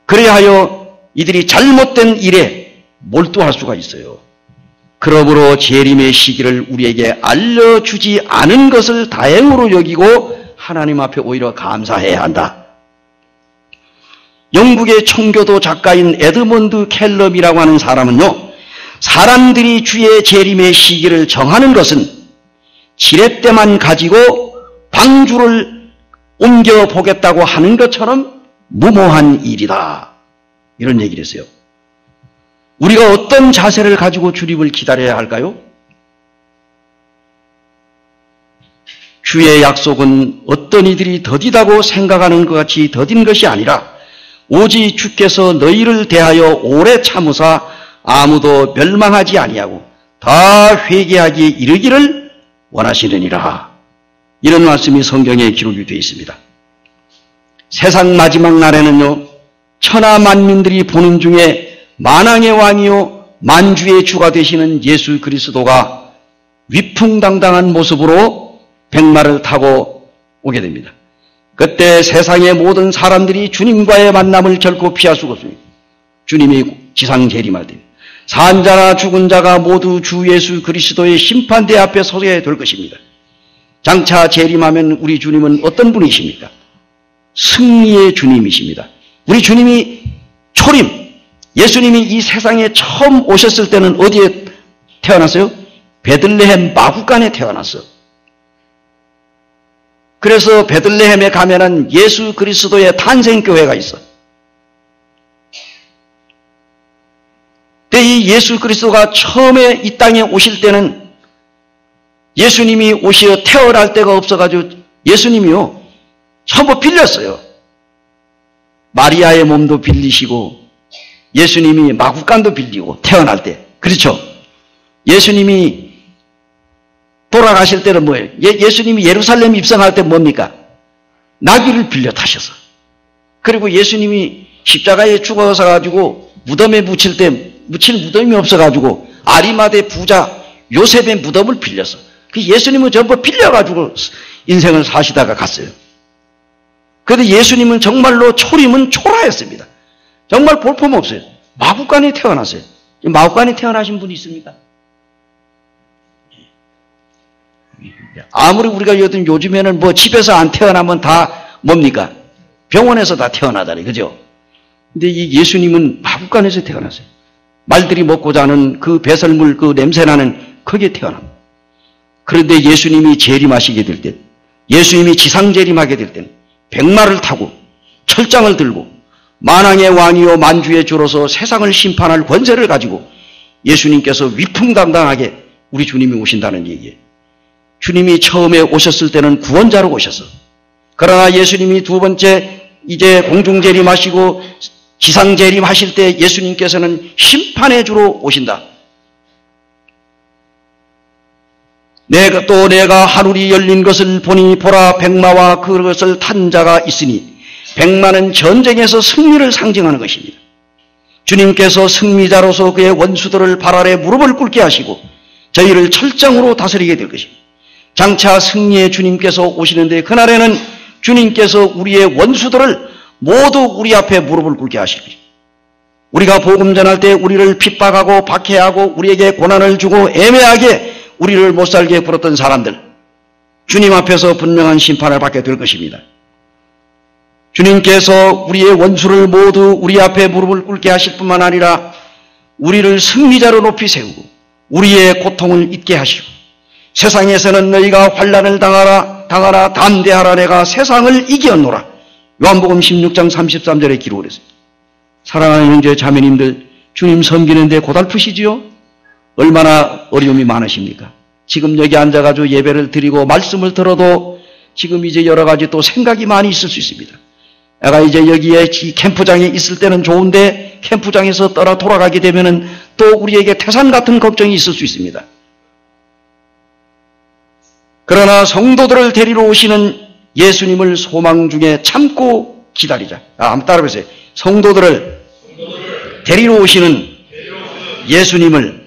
그래야 하여 이들이 잘못된 일에 몰두할 수가 있어요. 그러므로 재림의 시기를 우리에게 알려주지 않은 것을 다행으로 여기고 하나님 앞에 오히려 감사해야 한다. 영국의 청교도 작가인 에드먼드 켈럼이라고 하는 사람은요, 사람들이 주의 재림의 시기를 정하는 것은 지렛대만 가지고 방주를 옮겨보겠다고 하는 것처럼 무모한 일이다. 이런 얘기를 했어요. 우리가 어떤 자세를 가지고 주님을 기다려야 할까요? 주의 약속은 어떤 이들이 더디다고 생각하는 것 같이 더딘 것이 아니라 오직 주께서 너희를 대하여 오래 참으사 아무도 멸망하지 아니하고 다 회개하기에 이르기를 원하시느니라. 이런 말씀이 성경에 기록이 되어 있습니다. 세상 마지막 날에는요, 천하 만민들이 보는 중에 만왕의 왕이요 만주의 주가 되시는 예수 그리스도가 위풍당당한 모습으로 백마를 타고 오게 됩니다. 그때 세상의 모든 사람들이 주님과의 만남을 결코 피할 수가 없습니다. 주님이 지상 재림할 때 산자나 죽은 자가 모두 주 예수 그리스도의 심판대 앞에 서게 될 것입니다. 장차 재림하면 우리 주님은 어떤 분이십니까? 승리의 주님이십니다. 우리 주님이 초림, 예수님이 이 세상에 처음 오셨을 때는 어디에 태어났어요? 베들레헴 마구간에 태어났어요. 그래서 베들레헴에 가면은 예수 그리스도의 탄생교회가 있어. 근데 이 예수 그리스도가 처음에 이 땅에 오실 때는 예수님이 오시어 태어날 데가 없어가지고 예수님이요, 전부 빌렸어요. 마리아의 몸도 빌리시고 예수님이 마구간도 빌리고 태어날 때. 그렇죠? 예수님이 돌아가실 때는 뭐예요? 예수님이 예루살렘 입성할 때 뭡니까? 나귀를 빌려 타셔서. 그리고 예수님이 십자가에 죽어서 가지고 무덤에 묻힐 때 묻힐 무덤이 없어가지고 아리마대 부자 요셉의 무덤을 빌려서. 그 예수님은 전부 빌려가지고 인생을 사시다가 갔어요. 그런데 예수님은 정말로 초림은 초라했습니다. 정말 볼품 없어요. 마구간에 태어났어요. 마구간에 태어나신 분이 있습니까? 아무리 우리가 요즘에는 뭐 집에서 안 태어나면 다 뭡니까? 병원에서 다 태어나잖아요. 그죠? 근데 이 예수님은 마구간에서 태어났어요. 말들이 먹고 자는 그 배설물, 그 냄새나는 거기에 태어납니다. 그런데 예수님이 재림하시게 될 때, 예수님이 지상 재림하게 될 때는 백마를 타고 철장을 들고 만왕의 왕이요 만주의 주로서 세상을 심판할 권세를 가지고 예수님께서 위풍당당하게 우리 주님이 오신다는 얘기예요. 주님이 처음에 오셨을 때는 구원자로 오셨어. 그러나 예수님이 두 번째 이제 공중재림하시고 지상재림하실 때 예수님께서는 심판의 주로 오신다. 내가 하늘이 열린 것을 보니 보라 백마와 그것을 탄 자가 있으니 백마는 전쟁에서 승리를 상징하는 것입니다. 주님께서 승리자로서 그의 원수들을 발 아래 무릎을 꿇게 하시고 저희를 철장으로 다스리게 될 것입니다. 장차 승리의 주님께서 오시는데 그날에는 주님께서 우리의 원수들을 모두 우리 앞에 무릎을 꿇게 하실 것입니다. 우리가 복음 전할 때 우리를 핍박하고 박해하고 우리에게 고난을 주고 애매하게 우리를 못살게 굴었던 사람들, 주님 앞에서 분명한 심판을 받게 될 것입니다. 주님께서 우리의 원수를 모두 우리 앞에 무릎을 꿇게 하실 뿐만 아니라 우리를 승리자로 높이 세우고 우리의 고통을 잊게 하시고 세상에서는 너희가 환난을 당하라 담대하라 내가 세상을 이겼노라. 요한복음 16장 33절에 기록을 했습니다. 사랑하는 형제 자매님들, 주님 섬기는데 고달프시지요? 얼마나 어려움이 많으십니까? 지금 여기 앉아가지고 예배를 드리고 말씀을 들어도 지금 이제 여러 가지 또 생각이 많이 있을 수 있습니다. 내가 이제 여기에 캠프장에 있을 때는 좋은데 캠프장에서 떠나 돌아가게 되면은 또 우리에게 태산 같은 걱정이 있을 수 있습니다. 그러나 성도들을 데리러 오시는 예수님을 소망 중에 참고 기다리자. 한번 따라해보세요. 성도들을 데리러 오시는 예수님을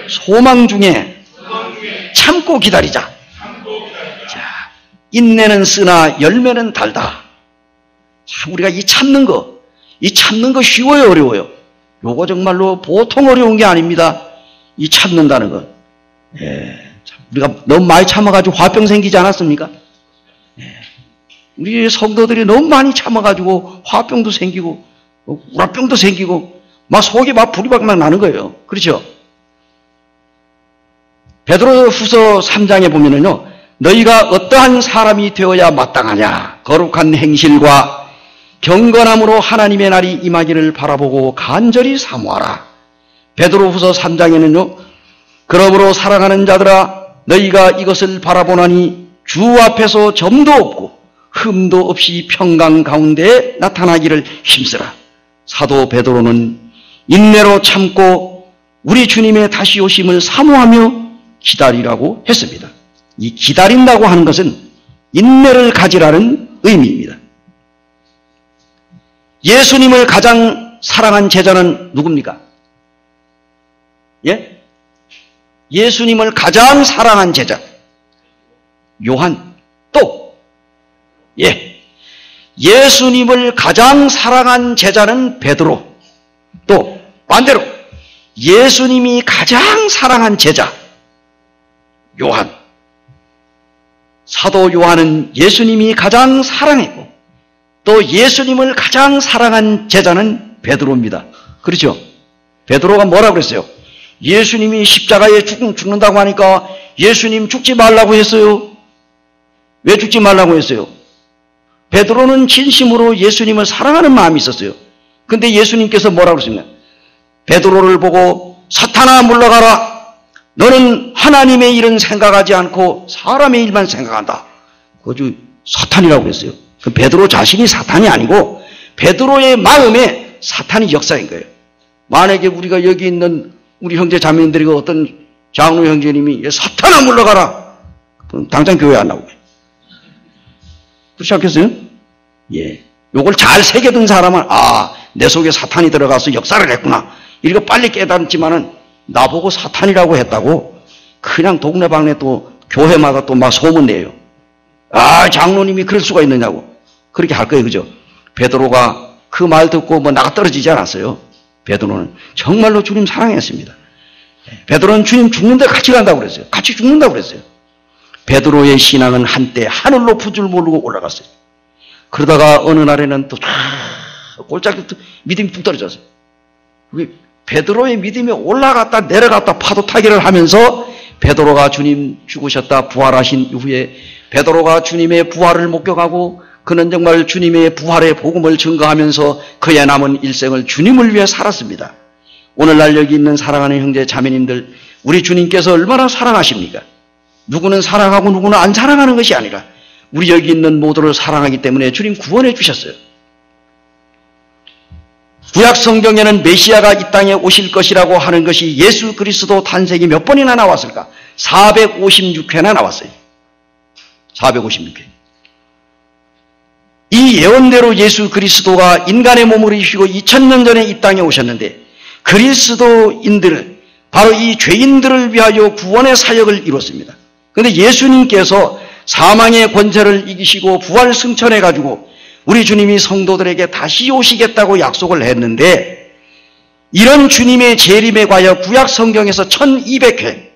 소망 중에 참고 기다리자. 자, 인내는 쓰나 열매는 달다. 자, 우리가 이 참는 거 쉬워요, 어려워요? 요거 정말로 보통 어려운 게 아닙니다. 이 참는다는 것. 우리가 너무 많이 참아가지고 화병 생기지 않았습니까? 우리 성도들이 너무 많이 참아가지고 화병도 생기고 우라병도 생기고 막 속이 막 불이 막 나는 거예요. 그렇죠? 베드로후서 3장에 보면은요, 너희가 어떠한 사람이 되어야 마땅하냐? 거룩한 행실과 경건함으로 하나님의 날이 임하기를 바라보고 간절히 사모하라. 베드로후서 3장에는요, 그러므로 사랑하는 자들아, 너희가 이것을 바라보나니 주 앞에서 점도 없고 흠도 없이 평강 가운데 나타나기를 힘쓰라. 사도 베드로는 인내로 참고 우리 주님의 다시 오심을 사모하며 기다리라고 했습니다. 이 기다린다고 하는 것은 인내를 가지라는 의미입니다. 예수님을 가장 사랑한 제자는 누굽니까? 예? 예수님을 가장 사랑한 제자. 요한. 또. 예. 예수님을 가장 사랑한 제자는 베드로. 또 반대로 예수님이 가장 사랑한 제자 요한. 사도 요한은 예수님이 가장 사랑했고 또 예수님을 가장 사랑한 제자는 베드로입니다. 그렇죠? 베드로가 뭐라고 그랬어요? 예수님이 십자가에 죽는다고 하니까 예수님 죽지 말라고 했어요. 왜 죽지 말라고 했어요? 베드로는 진심으로 예수님을 사랑하는 마음이 있었어요. 근데 예수님께서 뭐라고 그랬습니까? 베드로를 보고 사탄아 물러가라. 너는 하나님의 일은 생각하지 않고 사람의 일만 생각한다. 그거 사탄이라고 그랬어요. 그 베드로 자신이 사탄이 아니고 베드로의 마음에 사탄이 역사인 거예요. 만약에 우리가 여기 있는 우리 형제 자매님들이 어떤 장로 형제님이 사탄아 물러가라. 그럼 당장 교회 안 나오게. 그렇지 않겠어요? 예. 요걸 잘 새겨둔 사람은 내 속에 사탄이 들어가서 역사를 했구나. 이거 빨리 깨닫지만은 나보고 사탄이라고 했다고 그냥 동네방네 또 교회마다 또 막 소문내요. 장로님이 그럴 수가 있느냐고. 그렇게 할 거예요. 그죠? 베드로가 그 말 듣고 나가 떨어지지 않았어요. 베드로는 정말로 주님 사랑했습니다. 베드로는 주님 죽는데 같이 간다고 그랬어요. 같이 죽는다고 그랬어요. 베드로의 신앙은 한때 하늘 높은 줄 모르고 올라갔어요. 그러다가 어느 날에는 또 꼴짝 믿음이 뚝 떨어졌어요. 베드로의 믿음이 올라갔다 내려갔다 파도 타기를 하면서 베드로가 주님 죽으셨다 부활하신 이후에 베드로가 주님의 부활을 목격하고 그는 정말 주님의 부활의 복음을 증거하면서 그의 남은 일생을 주님을 위해 살았습니다. 오늘날 여기 있는 사랑하는 형제 자매님들, 우리 주님께서 얼마나 사랑하십니까? 누구는 사랑하고 누구는 안 사랑하는 것이 아니라 우리 여기 있는 모두를 사랑하기 때문에 주님 구원해 주셨어요. 구약 성경에는 메시아가 이 땅에 오실 것이라고 하는 것이 예수 그리스도 탄생이 몇 번이나 나왔을까? 456회나 나왔어요. 456회. 이 예언대로 예수 그리스도가 인간의 몸을 입으시고 2000년 전에 이 땅에 오셨는데 그리스도인들을 바로 이 죄인들을 위하여 구원의 사역을 이뤘습니다. 그런데 예수님께서 사망의 권세를 이기시고 부활 승천해가지고 우리 주님이 성도들에게 다시 오시겠다고 약속을 했는데 이런 주님의 재림에 관하여 구약 성경에서 1200회,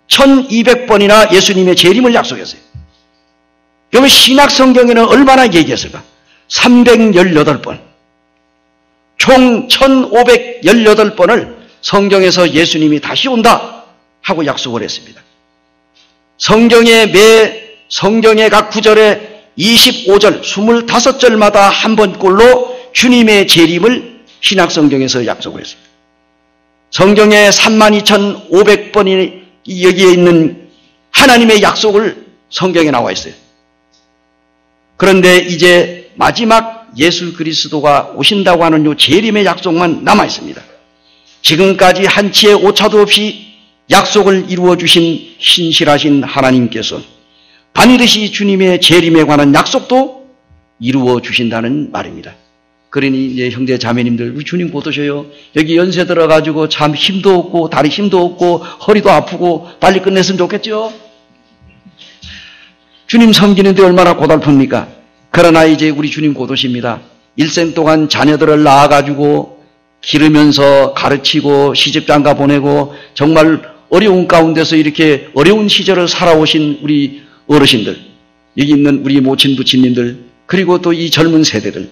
1200번이나 예수님의 재림을 약속했어요. 그러면 신약 성경에는 얼마나 얘기했을까? 318번. 총 1518번을 성경에서 예수님이 다시 온다 하고 약속을 했습니다. 성경의 각 구절에 25절, 25절마다 한 번꼴로 주님의 재림을 신약 성경에서 약속을 했습니다. 성경에 32,500번이 여기에 있는 하나님의 약속을 성경에 나와 있어요. 그런데 이제 마지막 예수 그리스도가 오신다고 하는 요 재림의 약속만 남아 있습니다. 지금까지 한치의 오차도 없이 약속을 이루어 주신 신실하신 하나님께서 반드시 주님의 재림에 관한 약속도 이루어 주신다는 말입니다. 그러니 이제 형제 자매님들, 우리 주님 곧 오셔요. 여기 연세 들어가지고 참 힘도 없고 다리 힘도 없고 허리도 아프고 빨리 끝냈으면 좋겠죠. 주님 섬기는데 얼마나 고달픕니까? 그러나 이제 우리 주님 곧 오십니다. 일생 동안 자녀들을 낳아가지고 기르면서 가르치고 시집장가 보내고 정말 어려운 가운데서 이렇게 어려운 시절을 살아오신 우리 어르신들, 여기 있는 우리 모친 부친님들, 그리고 또 이 젊은 세대들,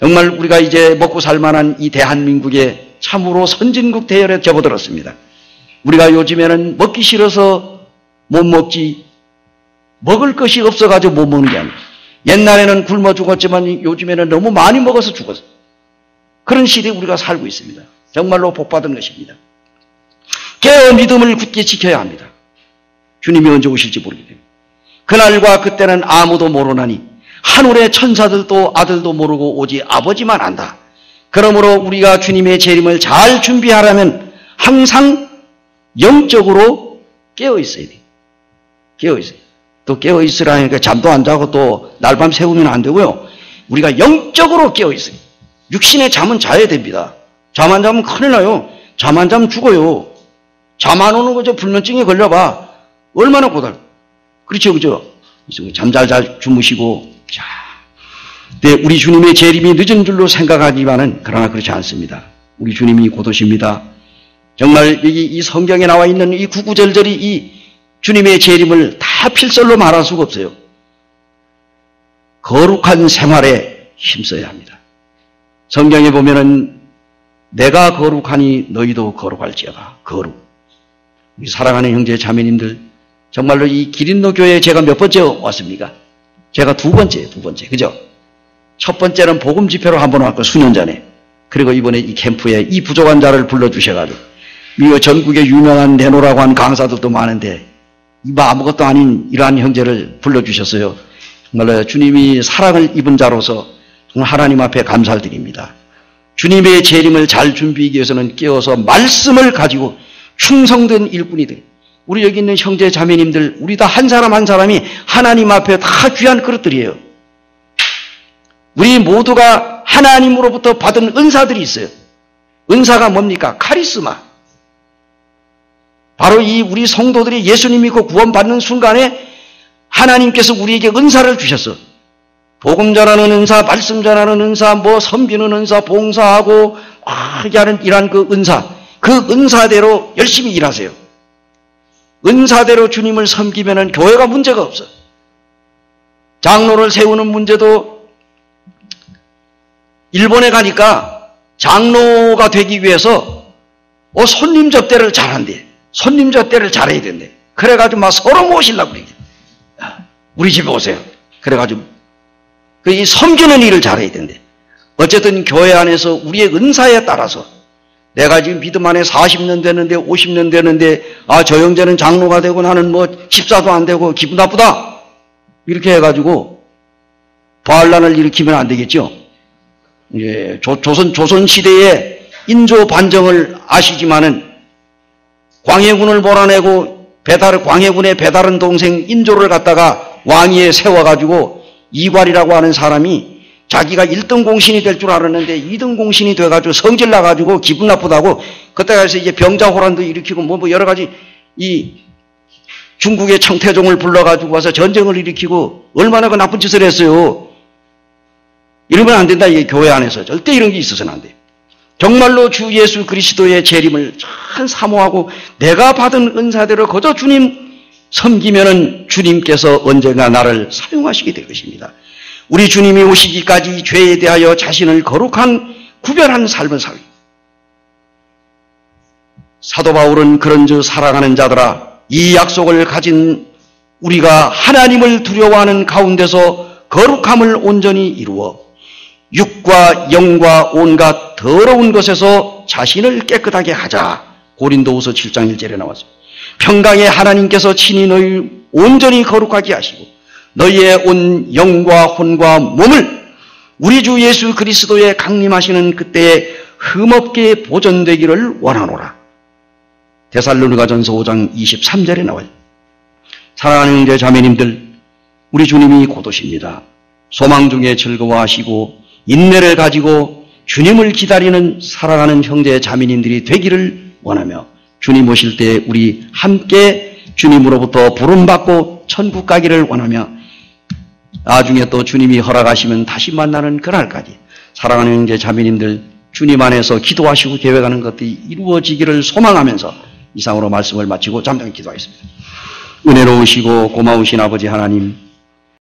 정말 우리가 이제 먹고 살만한 이 대한민국에 참으로 선진국 대열에 접어들었습니다. 우리가 요즘에는 먹기 싫어서 못 먹지, 먹을 것이 없어가지고 못 먹는 게 아니에요. 옛날에는 굶어 죽었지만 요즘에는 너무 많이 먹어서 죽었어요. 그런 시대에 우리가 살고 있습니다. 정말로 복받은 것입니다. 깨어 믿음을 굳게 지켜야 합니다. 주님이 언제 오실지 모르기 때문에. 그날과 그때는 아무도 모르나니 하늘의 천사들도 아들도 모르고 오직 아버지만 안다. 그러므로 우리가 주님의 재림을 잘 준비하려면 항상 영적으로 깨어 있어야 돼. 깨어 있어요. 또 깨어 있으라니까 잠도 안 자고 또 날밤 새우면 안 되고요. 우리가 영적으로 깨어 있어요. 육신의 잠은 자야 됩니다. 잠 안 자면 큰일 나요. 잠 안 자면 죽어요. 잠 안 오는 거죠. 불면증에 걸려봐. 얼마나 고달. 그렇죠, 그죠? 잠 잘 주무시고. 자, 네, 우리 주님의 재림이 늦은 줄로 생각하지만은 그러나 그렇지 않습니다. 우리 주님이 곧 오십니다. 정말 여기 이 성경에 나와 있는 이 구구절절이 이 주님의 재림을 다 필설로 말할 수가 없어요. 거룩한 생활에 힘써야 합니다. 성경에 보면은 내가 거룩하니 너희도 거룩할지어다. 거룩. 우리 사랑하는 형제 자매님들, 정말로 이 기린노 교회에 제가 몇 번째 왔습니까? 제가 두 번째. 그죠? 첫 번째는 복음 집회로 한번 왔고, 수년 전에. 그리고 이번에 이 캠프에 이 부족한 자를 불러주셔가지고, 미국 전국에 유명한 네노라고 한 강사들도 많은데, 뭐 아무것도 아닌 이러한 형제를 불러주셨어요. 정말로 주님이 사랑을 입은 자로서 정말 하나님 앞에 감사를 드립니다. 주님의 재림을 잘 준비하기 위해서는 깨어서 말씀을 가지고 충성된 일꾼이 돼. 우리 여기 있는 형제 자매님들, 우리 다 한 사람 한 사람이 하나님 앞에 다 귀한 그릇들이에요. 우리 모두가 하나님으로부터 받은 은사들이 있어요. 은사가 뭡니까? 카리스마. 바로 이 우리 성도들이 예수님 믿고 구원받는 순간에 하나님께서 우리에게 은사를 주셨어. 복음 전하는 은사, 말씀 전하는 은사, 뭐 섬기는 은사, 봉사하고 하는 이러한 그 은사, 그 은사대로 열심히 일하세요. 은사대로 주님을 섬기면은 교회가 문제가 없어. 장로를 세우는 문제도 일본에 가니까 장로가 되기 위해서 손님 접대를 잘한대. 손님 접대를 잘해야 된대. 그래가지고 막 서로 모시려고 그래. 우리 집에 오세요. 그래가지고 이 섬기는 일을 잘해야 된대. 어쨌든 교회 안에서 우리의 은사에 따라서 내가 지금 믿음 안에 40년 되는데 50년 되는데 저 형제는 장로가 되고 나는 뭐 집사도 안 되고 기분 나쁘다. 이렇게 해가지고 반란을 일으키면 안 되겠죠. 예, 조선 시대의 인조 반정을 아시지만은 광해군을 몰아내고 광해군의 배다른 동생 인조를 갖다가 왕위에 세워가지고 이괄이라고 하는 사람이 자기가 1등 공신이 될 줄 알았는데 2등 공신이 돼가지고 성질 나가지고 기분 나쁘다고 그때 가서 이제 병자호란도 일으키고 뭐 여러 가지 이 중국의 청태종을 불러가지고 와서 전쟁을 일으키고 얼마나 그 나쁜 짓을 했어요. 이러면 안 된다. 이게 교회 안에서 절대 이런 게 있어서는 안 돼요. 정말로 주 예수 그리스도의 재림을 참 사모하고 내가 받은 은사대로 거저 주님 섬기면은 주님께서 언젠가 나를 사용하시게 될 것입니다. 우리 주님이 오시기까지 죄에 대하여 자신을 거룩한 구별한 삶을 살기. 사도 바울은 그런즉 사랑하는 자들아 이 약속을 가진 우리가 하나님을 두려워하는 가운데서 거룩함을 온전히 이루어 육과 영과 온갖 더러운 것에서 자신을 깨끗하게 하자. 고린도후서 7장 1절에 나왔습니다. 평강의 하나님께서 친히 너희 온전히 거룩하게 하시고 너희의 온 영과 혼과 몸을 우리 주 예수 그리스도의 강림하시는 그때에 흠없게 보존되기를 원하노라. 데살로니가전서 5장 23절에 나와요. 사랑하는 형제 자매님들, 우리 주님이 곧 오십니다. 소망 중에 즐거워하시고 인내를 가지고 주님을 기다리는 사랑하는 형제 자매님들이 되기를 원하며 주님 오실 때 우리 함께 주님으로부터 부름받고 천국 가기를 원하며 나중에 또 주님이 허락하시면 다시 만나는 그날까지 사랑하는 형제 자매님들 주님 안에서 기도하시고 계획하는 것들이 이루어지기를 소망하면서 이상으로 말씀을 마치고 잠깐 기도하겠습니다. 은혜로우시고 고마우신 아버지 하나님,